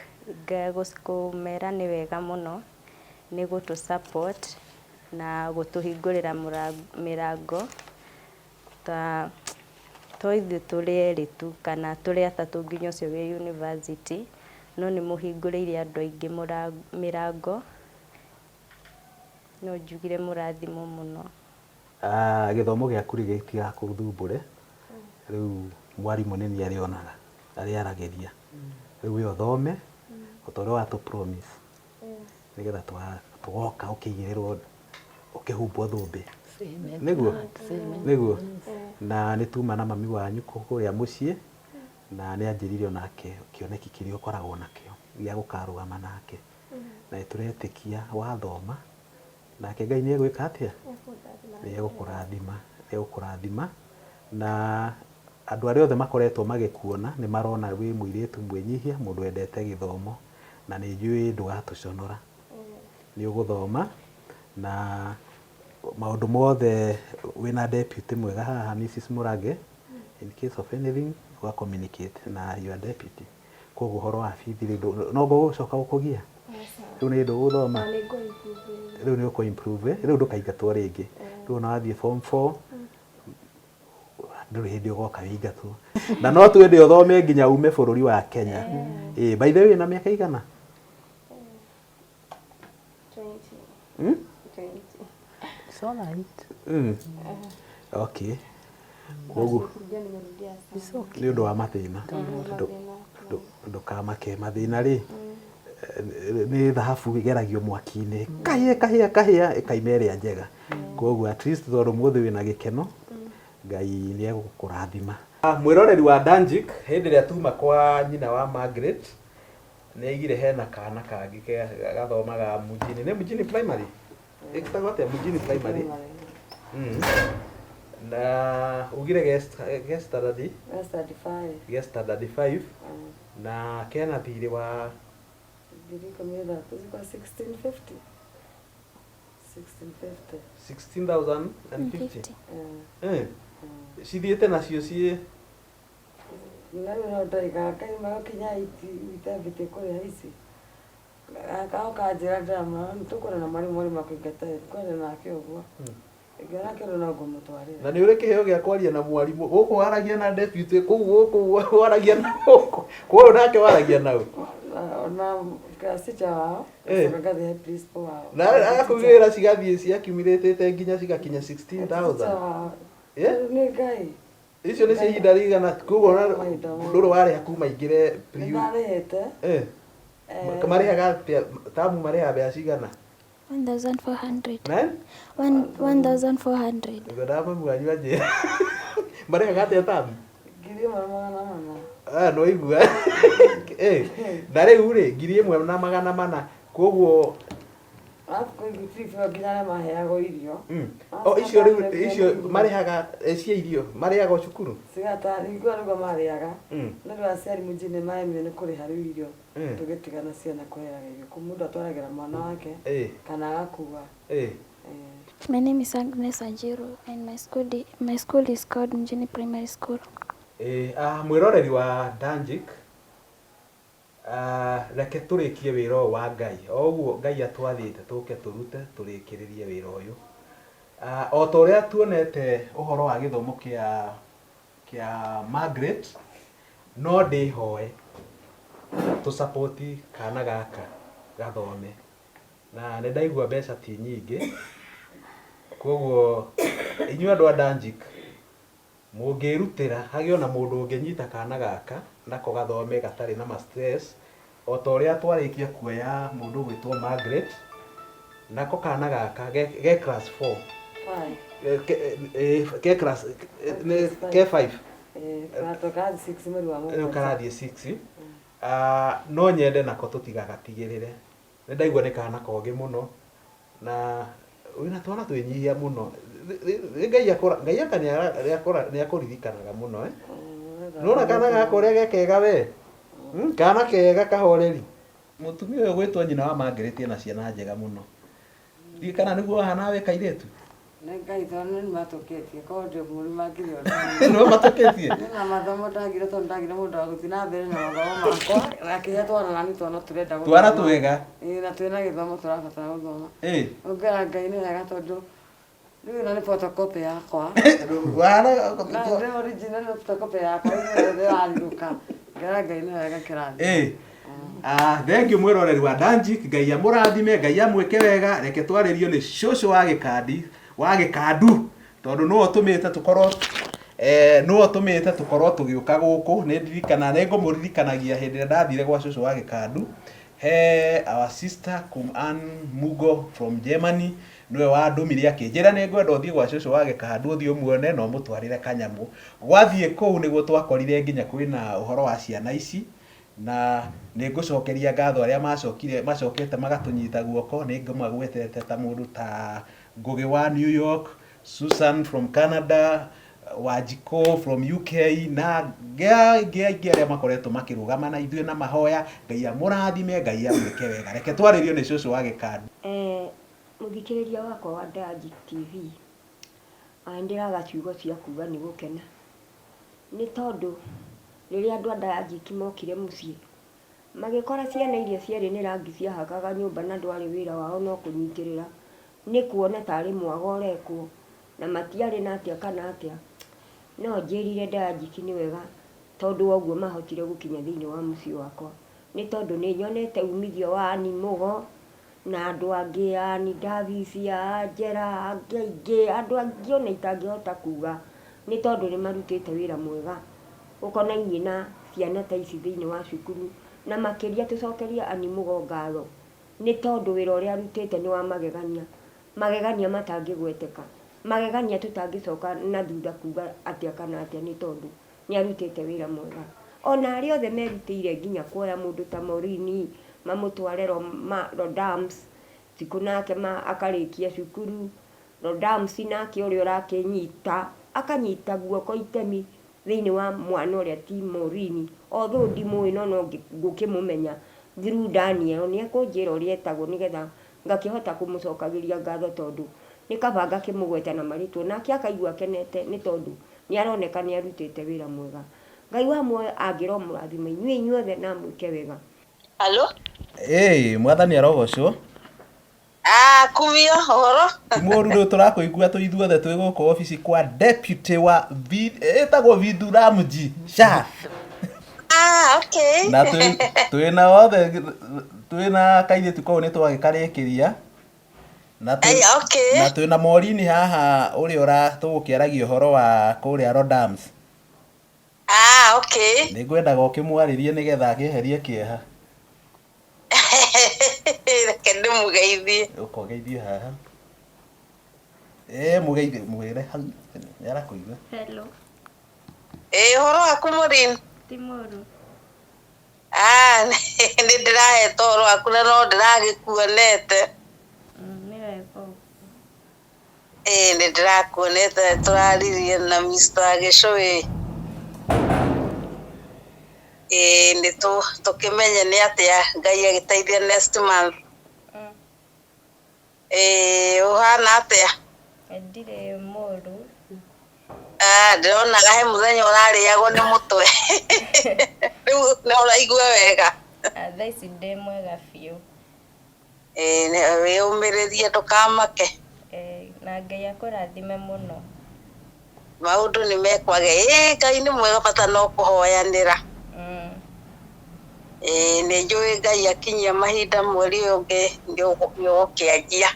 kũmera nĩ wega mũno nĩ gũtũ support na gũtũhingũrĩra mĩrango ta ithuĩ tũrĩ erĩ tu kana tũrĩ atatũ nginya ũcio wĩ university no nĩ mũhingũrĩire andũ aingĩ mĩrango no njugire mũrathimo mũno. Gĩthomo gĩaku rĩ gĩtiga kũthumbũre rĩu mwarimũ nĩ nĩ arĩonaga arĩaragĩria rĩu wĩ ũthome ũtoro wa tũ promise nĩgetha tũgoka ũkĩigĩrĩrwo ũkĩhumbwo thũmbĩ nĩguo na nĩ tuma na mami wanyu kũrĩa mũciĩ na nĩ anjĩrire onake kĩoneki kĩrĩa ũkoragwo nakĩo gĩa gũkarũgama nake na nĩtũretĩkia wathoma nake Ngai nĩ egwĩka atĩa nĩ egũkũrathima na andũ arĩa othe makoretwo magĩkuona nĩ marona wĩ mũirĩtu mwĩnyihia mũndũ wendete gĩthomo na nĩ njũĩ ndũgatũconora nĩ ũgũthoma na maũndũ mothe wĩna deputy mwega haha Mrs. Mũrange in case of anything wa communicate na your deputy koguo horo wa bithi no gũcoka gũkũgia rĩu nĩ ndũgũthoma rĩu nĩ ũkũ improve rĩu ndũkaingatwo rĩngĩ rĩu no wathiĩ form 4 ndũrĩ hĩndĩ ũgoka wĩingatwo na no twende ũthome nginya ume bũrũri wa Kenya by the way na mĩaka igana 20. It's all right. Okay. Koguo nĩ ũndũ wa mathĩna ndũkamake mathĩna rĩ nĩ thahabu igeragio mwaki-inĩ kahĩa ĩkaima ĩrĩa njega koguo at least tondũ mũthĩ wĩna gĩkeno Ngai nĩ egũkũrathima. Mwĩroreri wa Danjik hĩndĩ ĩrĩa tuma kwa nyina wa Margaret nĩ aigire hena kana kangĩ gathomaga Mujini nĩ Mujini primary ĩkĩtagwo atĩa Mujini primary na ugire guest standard 5 na kena thirĩ wa 16,050 cithiĩte nacio ciĩ no ndaiga kaima kinya itambĩte kũrĩa ici kanjĩra ndama nĩtũkũrana na mwarimũ makũingata kwenda nake ũguo na nĩ ũrĩ kĩheo gĩa kwaria na mwarimũ gũkũ waragia na deputy gũkũ waragia na gũkũ kũu nake waragia na na kasicha wao ngathie principal wao na akũgĩra cigathiĩ ciaccumulated nginya cigakinya 16,000 nĩ Ngai icio nĩ cia ihinda rĩigana koguo ndũrĩ warĩha kuma ingĩre nĩndarĩhĩte marĩhaga tamu marĩhaga mbeca cigana 1,400. 1,400. Ngĩdama mwanyu aje marĩhaga atĩa tamu ngiri ĩmwe na magana mana no igua na rĩu rĩ ngiri ĩmwe na magana mana koguo nginya maheagwo irio icio rĩu icio marĩhaga cia irio marĩhaga cukuru cigatahingwo nĩguo marĩaga nĩ rĩu aciari Mujini maemire nĩ kũrĩha rĩu irio tũgĩtigana ciana kũheaga irio kũ mũndũ atwaragĩra mwana wake kana agakua. My name is Agnes Anjiru and my school is called Mujini Primary School. Mwĩroreri wa Danjik reke tũrĩkie wĩra ũyũ wa Ngai oguo Ngai atwathĩte tũke tũrute tũrĩkĩrĩrie wĩra ũyũ o ta ũrĩa tuonete ũhoro wa gĩthomo kĩa Margaret no ndĩhoe tũsapoti kana gaka gathome na nĩ ndaigua mbeca ti nyingĩ koguo inyuĩ andũ a Danjik mũngĩrutĩra hagĩo na mũndũ ũngĩnyita kana gaka nako gathome gatarĩ na stress o ta ũrĩa twarĩkia kuoya mũndũ gwĩtwo Margaret nako kana gaka ge class 4 ke class ke 5 karathiĩ 6 no nyende nako tũtigagatigĩrĩre nĩ ndaigua nĩ kana kogĩ mũno na wĩna twana twĩnyihia mũno Ngai aka nĩ akũririkanaga mũno nona kana gaka ũrĩa gekega we kana kega kahoreri mũtumia ũyũ gwĩtwo nyina wa Margaret ena ciana njega mũno ndiĩ kana nĩguo hana we kairĩtu nĩ Ngai tondũ nĩ matũkĩtie koguo mũrĩ mangĩrĩ no matũkĩtie na mathomo ndagire tondũ ndagire mũndũ wa gũthiĩ na mbere na mathomo makwa nakĩhe twana nani twana tũrenda gũthoma twana twega na twĩna gĩthomo tũrabatara gũthoma ũngera Ngai nĩ wega tondũ rĩu na nĩ photocopy yakwa na nĩ original photocopy yakwa nĩ yarĩruka ngera Ngai nĩ wega kĩrathi. Thank you mwĩroreri wa Danjik Ngai amũrathime Ngai amwĩke wega reke twarĩrio nĩ cũcũ wa gĩkandu tondũ nĩwe ũtũmĩte tũkorwo tũgĩũka gũkũ nĩ ndirikana nĩ ngũmũririkanagia hĩndĩ ĩrĩa ndathire gwa cũcũ wa gĩkandu he our sister Kuman Mugo from Germany nĩwe wandũmire akĩnjĩra nĩ ngwenda ũthiĩ gwa cũcũ wa gĩkandu ũthiĩ ũmuone na ũmũtwarĩre kanyamũ gwathiĩ kũu nĩguo twakorire nginya kwĩna ũhoro wa ciana ici na nĩ ngũcokeria ngatho arĩa macokete magatũnyita guoko nĩ ngũmagwetete ta mũndũ ta Ngũgĩ wa New York, Susan from Canada, Wanjiko from UK na ngĩ arĩa makoretwo makĩrũgama na ithuĩ na mahoya Ngai amũrathime Ngai amwĩke wega reke twarĩrio nĩ cũcũ wa Gĩkandu. Mũthikĩrĩria wakwa wa Danjik TV ndĩraga ciugo cia kuga nĩ gũkena nĩ tondũ rĩrĩa andũ a Danjik mokire mũciĩ magĩkora ciana iria cierĩ nĩ rangi ciahakaga nyũmba na ndwarĩ wĩra wao no kũnyitĩrĩra nĩ kuona tarĩ mwaga ũrekwo na matiarĩ na atĩa kana atĩa no njĩrire Danjik nĩ wega tondũ woguo mahotire gũkinya thĩinĩ wa mũciĩ wakwa nĩ tondũ nĩ nyonete umithio wa Ann Mũgo na andũ angĩ Ann Davis Angela angĩ andũ angĩ ona itangĩhota kuga nĩ tondũ nĩ marutĩte wĩra mwega ũkonainie na ciana ta ici thĩinĩ wa cukuru na makĩria tũcokeria Ann Mũgo ngatho nĩ tondũ wĩra ũrĩa arutĩte nĩ wa magegania matangĩgweteka magegania tũtangĩcoka na thutha kuga atĩa kana atĩa nĩ tondũ nĩ arutĩte wĩra mwega ona arĩa othe merutĩire nginya kuoya mũndũ ta Morini mamũtware Rodams siku nake akarĩkia cukuru Rodams nake ũrĩa ũrakĩnyita akanyita guoko itemi thĩinĩ wa mwana ũrĩa ti Morini although ndimũĩ no ngũkĩmũmenya through Daniel nĩ ekũnjĩra ũrĩa etagwo nĩgetha ngakĩhota kũmũcokagĩria ngatho tondũ nĩ kaba ngakĩmũgweta na marĩtwa nake akaigua akenete nĩ tondũ nĩ aroneka nĩ arutĩte wĩra mwega Ngai wa muoyo angĩromũrathima inyuothe na mwĩke wega. Halo? Mwathani arogocwo. Kumio horo. Timũru rĩu tũrakũigua ithuothe twĩ gũkũ ofici kwa deputy wa etagwo Vidhuramji Shah. Okay. Na twĩna othe twĩna kairĩtu kau nĩ twagĩkarĩkĩria. Na twĩna Morini haha ũrĩa tũgũkĩaragia ũhoro wa kũrĩa Rodams. Okay. Nĩ ngwendaga ũkĩmwarĩrie nĩgetha akĩeherie kĩeha. Reke ndĩmũgeithie. Ũkogeithie haha. Mũgeithie mwĩre hau nĩ arakũigua. Hello. Ũhoro waku Morini? Ti mũru. Nĩ ndĩrahetwo ũhoro waku na no ndĩragĩkuonete. Nĩ wega. Nĩ ndĩrakuonete tũraririe na Mr. Gĩcũĩ. Nĩ tũkĩmenye nĩ atĩa Ngai agĩteithia next month. Ũhana atĩa? Ndirĩ mũru. Ndĩronaga he mũthenya ũrarĩagwo nĩ mũtwe. Rĩu nĩ ũraigua wega. Thaa ici ndĩ mwega biũ. Wĩyũmĩrĩrie ndũkamake. Na Ngai akũrathime mũno. Maũndũ nĩ mekwage. Ngai nĩ mwega bata no kũhoyanĩra. Nĩ njũĩ Ngai akinyia mahinda mweri ũyũ ũngĩ nĩũgũkĩanjia.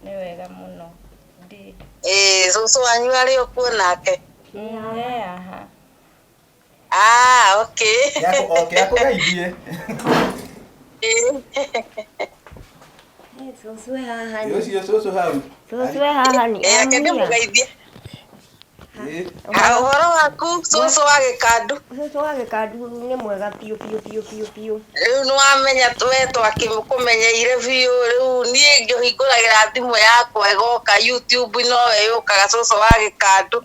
Nĩ wega mũno. Cũcũ wanyu arĩ okuo nake? Aha. Okay. Akũgeithie. Cũcũ haha Cũcũ hau. Cũcũ haha nĩ Reke ndĩmũgeithie. Ũhoro waku cũcũ wa Gĩkandu? Cũcũ wa Gĩkandu nĩ mwega piũ. Rĩu nĩ wamenya we twakĩmũkũmenyeire biũ rĩu niĩ ngĩhingũragĩra thimũ yakwa ĩgoka YouTube nowe yũkaga cũcũ wa Gĩkandu.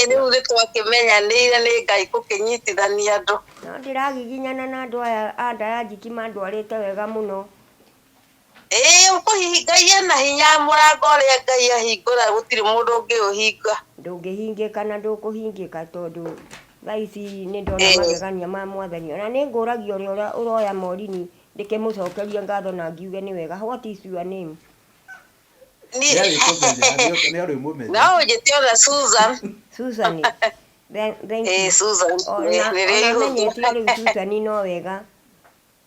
Rĩu nĩ twakĩmenyanĩire nĩ Ngai gũkĩnyitithania andũ. No ndĩragiginyana na andũ aya a Danjik mandwarĩte wega mũno. Ngai ena hinya mũrango ũrĩa Ngai ahingũra gũtirĩ mũndũ ũngĩũhinga. Ndũngĩhingĩka na ndũkũhingĩka tondũ thaa ici nĩ ndona magegania ma Mwathani na nĩ ngũragia ũrĩa ũroya Morini ndĩkĩmũcokerie ngatho na ngiuge nĩ wega. What is your name? No ũnjĩte ona Susan. Susan. Thank you. Susan. Namenyete rĩu Susan no wega.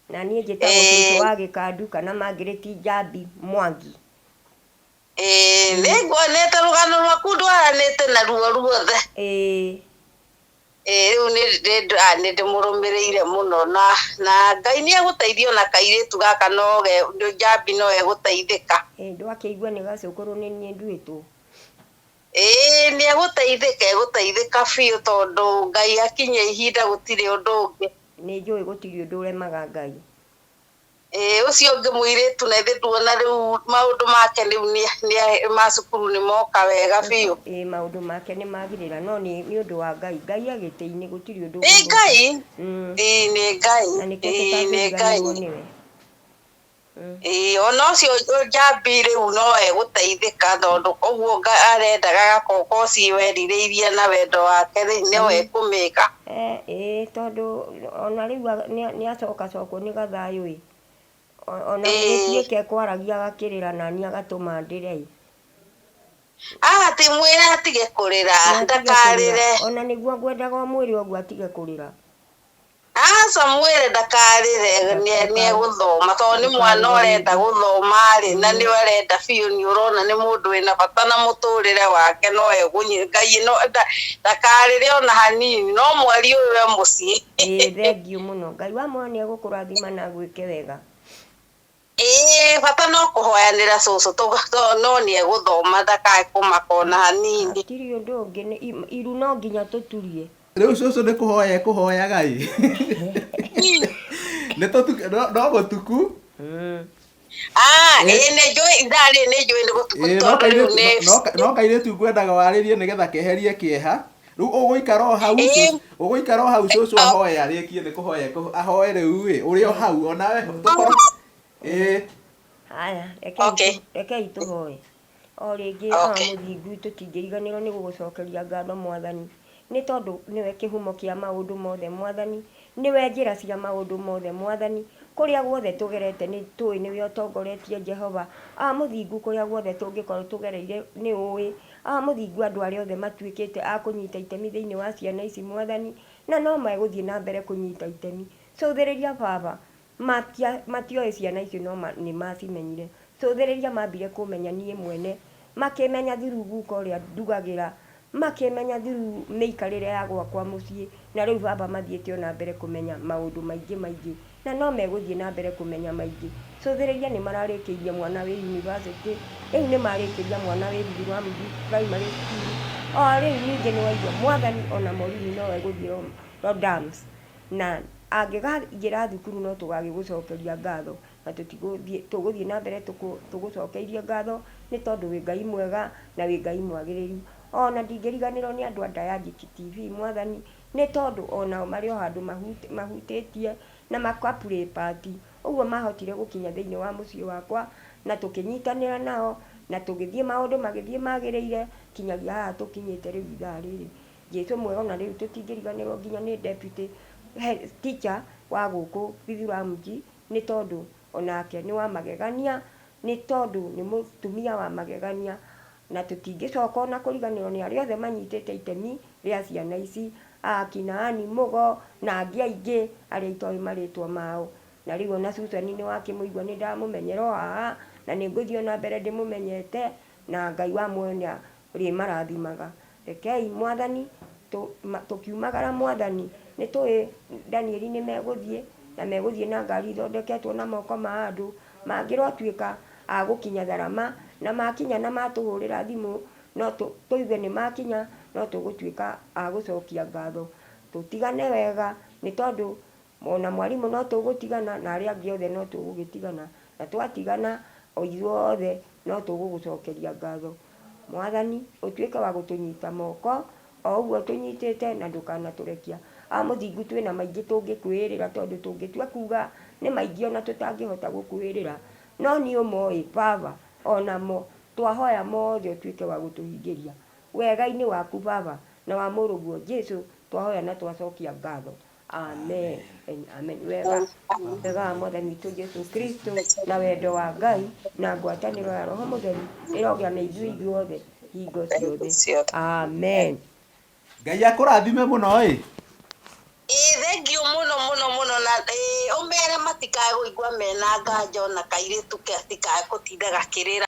Na niĩ njĩtagwo cũcũ wa Gĩkandu kana Margaret Njambi Mwangi. Nĩ nguonete rũgano rwaku ndwaranĩte na ruo ruothe. Rĩu nĩ ndĩmũrũmĩrĩire mũno na Ngai nĩ egũteithio na kairĩtu gaka no Njambi no egũteithĩka. Ndwakĩigua nĩ gacũkũrũ nĩ niĩ nduĩtwo. Nĩ egũteithĩka biũ tondũ Ngai akinya ihinda gũtirĩ ũndũ ũngĩ. Nĩ njũĩ gũtirĩ ũndũ ũremaga Ngai. ucio ngi muiritu na ithe tuona riu maundu make riu ni macukuru ni moka wega biu maundu make ni magirira no ni undu wa Ngai agitiini gutiri undu Ngai ni Ngai ni Ngai ona ucio njambi riu no eguteithika tondu koguo arendaga gakoko ciweririirie na wendo wake ri no ekumika tondu ona riu ni acokacokwo ni gathayu ona gutiike kwaragia gakirira nani agatuma ndire ti mwire atige kurira ndakarire ona niguo ngwendaga mwiri ogwo atige kurira Samuel ndakarire ni eguthoma tondu ni mwana urenda guthoma ri na ni urenda biu ni urona ni mundu wina bata na muturire wake no Ngai no ndakarire ona hanini no mweri uyu we mucii thengiu muno Ngai wa mwana ni egukurathima na gwike wega bata no kuhoyanira cucu no ni eguthoma ndakae kumaka ona hanini tiri undu ungi iru no nginya tuturie riu cucu ni kuhoya Ngai no gutuku ni njui ndari ni njui ni gutuku no kairitu ngwendaga waririe nigetha keherie kieha riu uguikara o hau cucu ahoya arikie ni kuhoya ahoe riu uri o hau onawe tukoro haya rekei tuhoe o ringi muthingu tutingiriganirwo ni gugucokeria ngatho Mwathani ni tondu niwe kihumo kia maundu mothe Mwathani niwe njira cia maundu mothe Mwathani kuria guothe tugerete ni tui niwe utongoretie Jehova muthingu kuria guothe tungikorwo tugereire ni ui muthingu andu aria othe matuikite kunyita itemi thiini wa ciana ici Mwathani na no meguthie na mbere kunyita itemi cuthiriria baba matioe ciana icio no ni macimenyire cuthiriria mambire kumenya nie mwene makimenya thiru guka uria ndugagira makimenya thiru meikarire ya gwakwa mucii na riu baba mathiete ona mbere kumenya maundu maingi na no meguthie na mbere kumenya maingi cuthiriria ni mararikiria mwana wi university riu ni marikiria mwana wi primary school riu ninge ni waigua Mwathani ona morimi no eguthie Rodams na angigagira thukuru no tugagigucokeria ngatho na tuguthie na mbere tugucokeirie ngatho ni tondu wi Ngai mwega na wi Ngai mwagiriru ona ndingiriganirwo ni andu a Diagic TV Mwathani ni tondu ona mari o handu mahutitie na makapure party uguo mahotire gukinya thiini wa mucii wakwa na tukinyitanira nao na tugithie maundu magithie magiriire kinyagia haha tukinyite riu ithaa riri Jesu mwega na riu tutingiriganirwo nginya ni deputy teacher wa guku Bithuramji ni tondu onake ni wa magegania ni tondu ni mutumia wa magegania na tutingicoka ona kuriganirwo ni aria othe manyitite itemi ria ciana ici Kinaani Mugo na angi aingi aria itoi maritwa mao na riu ona Susani ni wakimuigua ni ndamumenyero haha na ni nguthio na mbere ndimumenyete na Ngai wa muoyo ri marathimaga rekei Mwathani tukiumagara Mwathani ni tui Danieli ni meguthie na meguthie na ngari thondeketwo na moko ma andu mangirotwika agukinya Tharama na makinya na matuhurira thimu no tuigue ni makinya no tugutwika agucokia ngatho tutigane wega ni tondu ona mwarimu no tugutigana na aria angi othe no tugugitigana na twatigana o ithuothe no tugugucokeria ngatho Mwathani utwike wa gutunyita moko o uguo tunyitite na ndukana turekia muthingu twina maingi tungikwirira tondu tungitua kuga ni maingi ona tutangihota gukwirira no ni umoi baba onamo twahoya mothe utwike wa gutuhingiria wega-ini waku baba na wa muruguo Jesu twahoya na twacokia ngatho amen amen wega Mwathani witu Jesu Kristo na wendo wa Ngai na ngwataniro ya Roho Mutheru irogia na ithuothe hingo ciothe amen Ngai akurathime muno thengiu muno na umere matikae guigua mena nganja ona kairitu ke atikae gutinda gakirira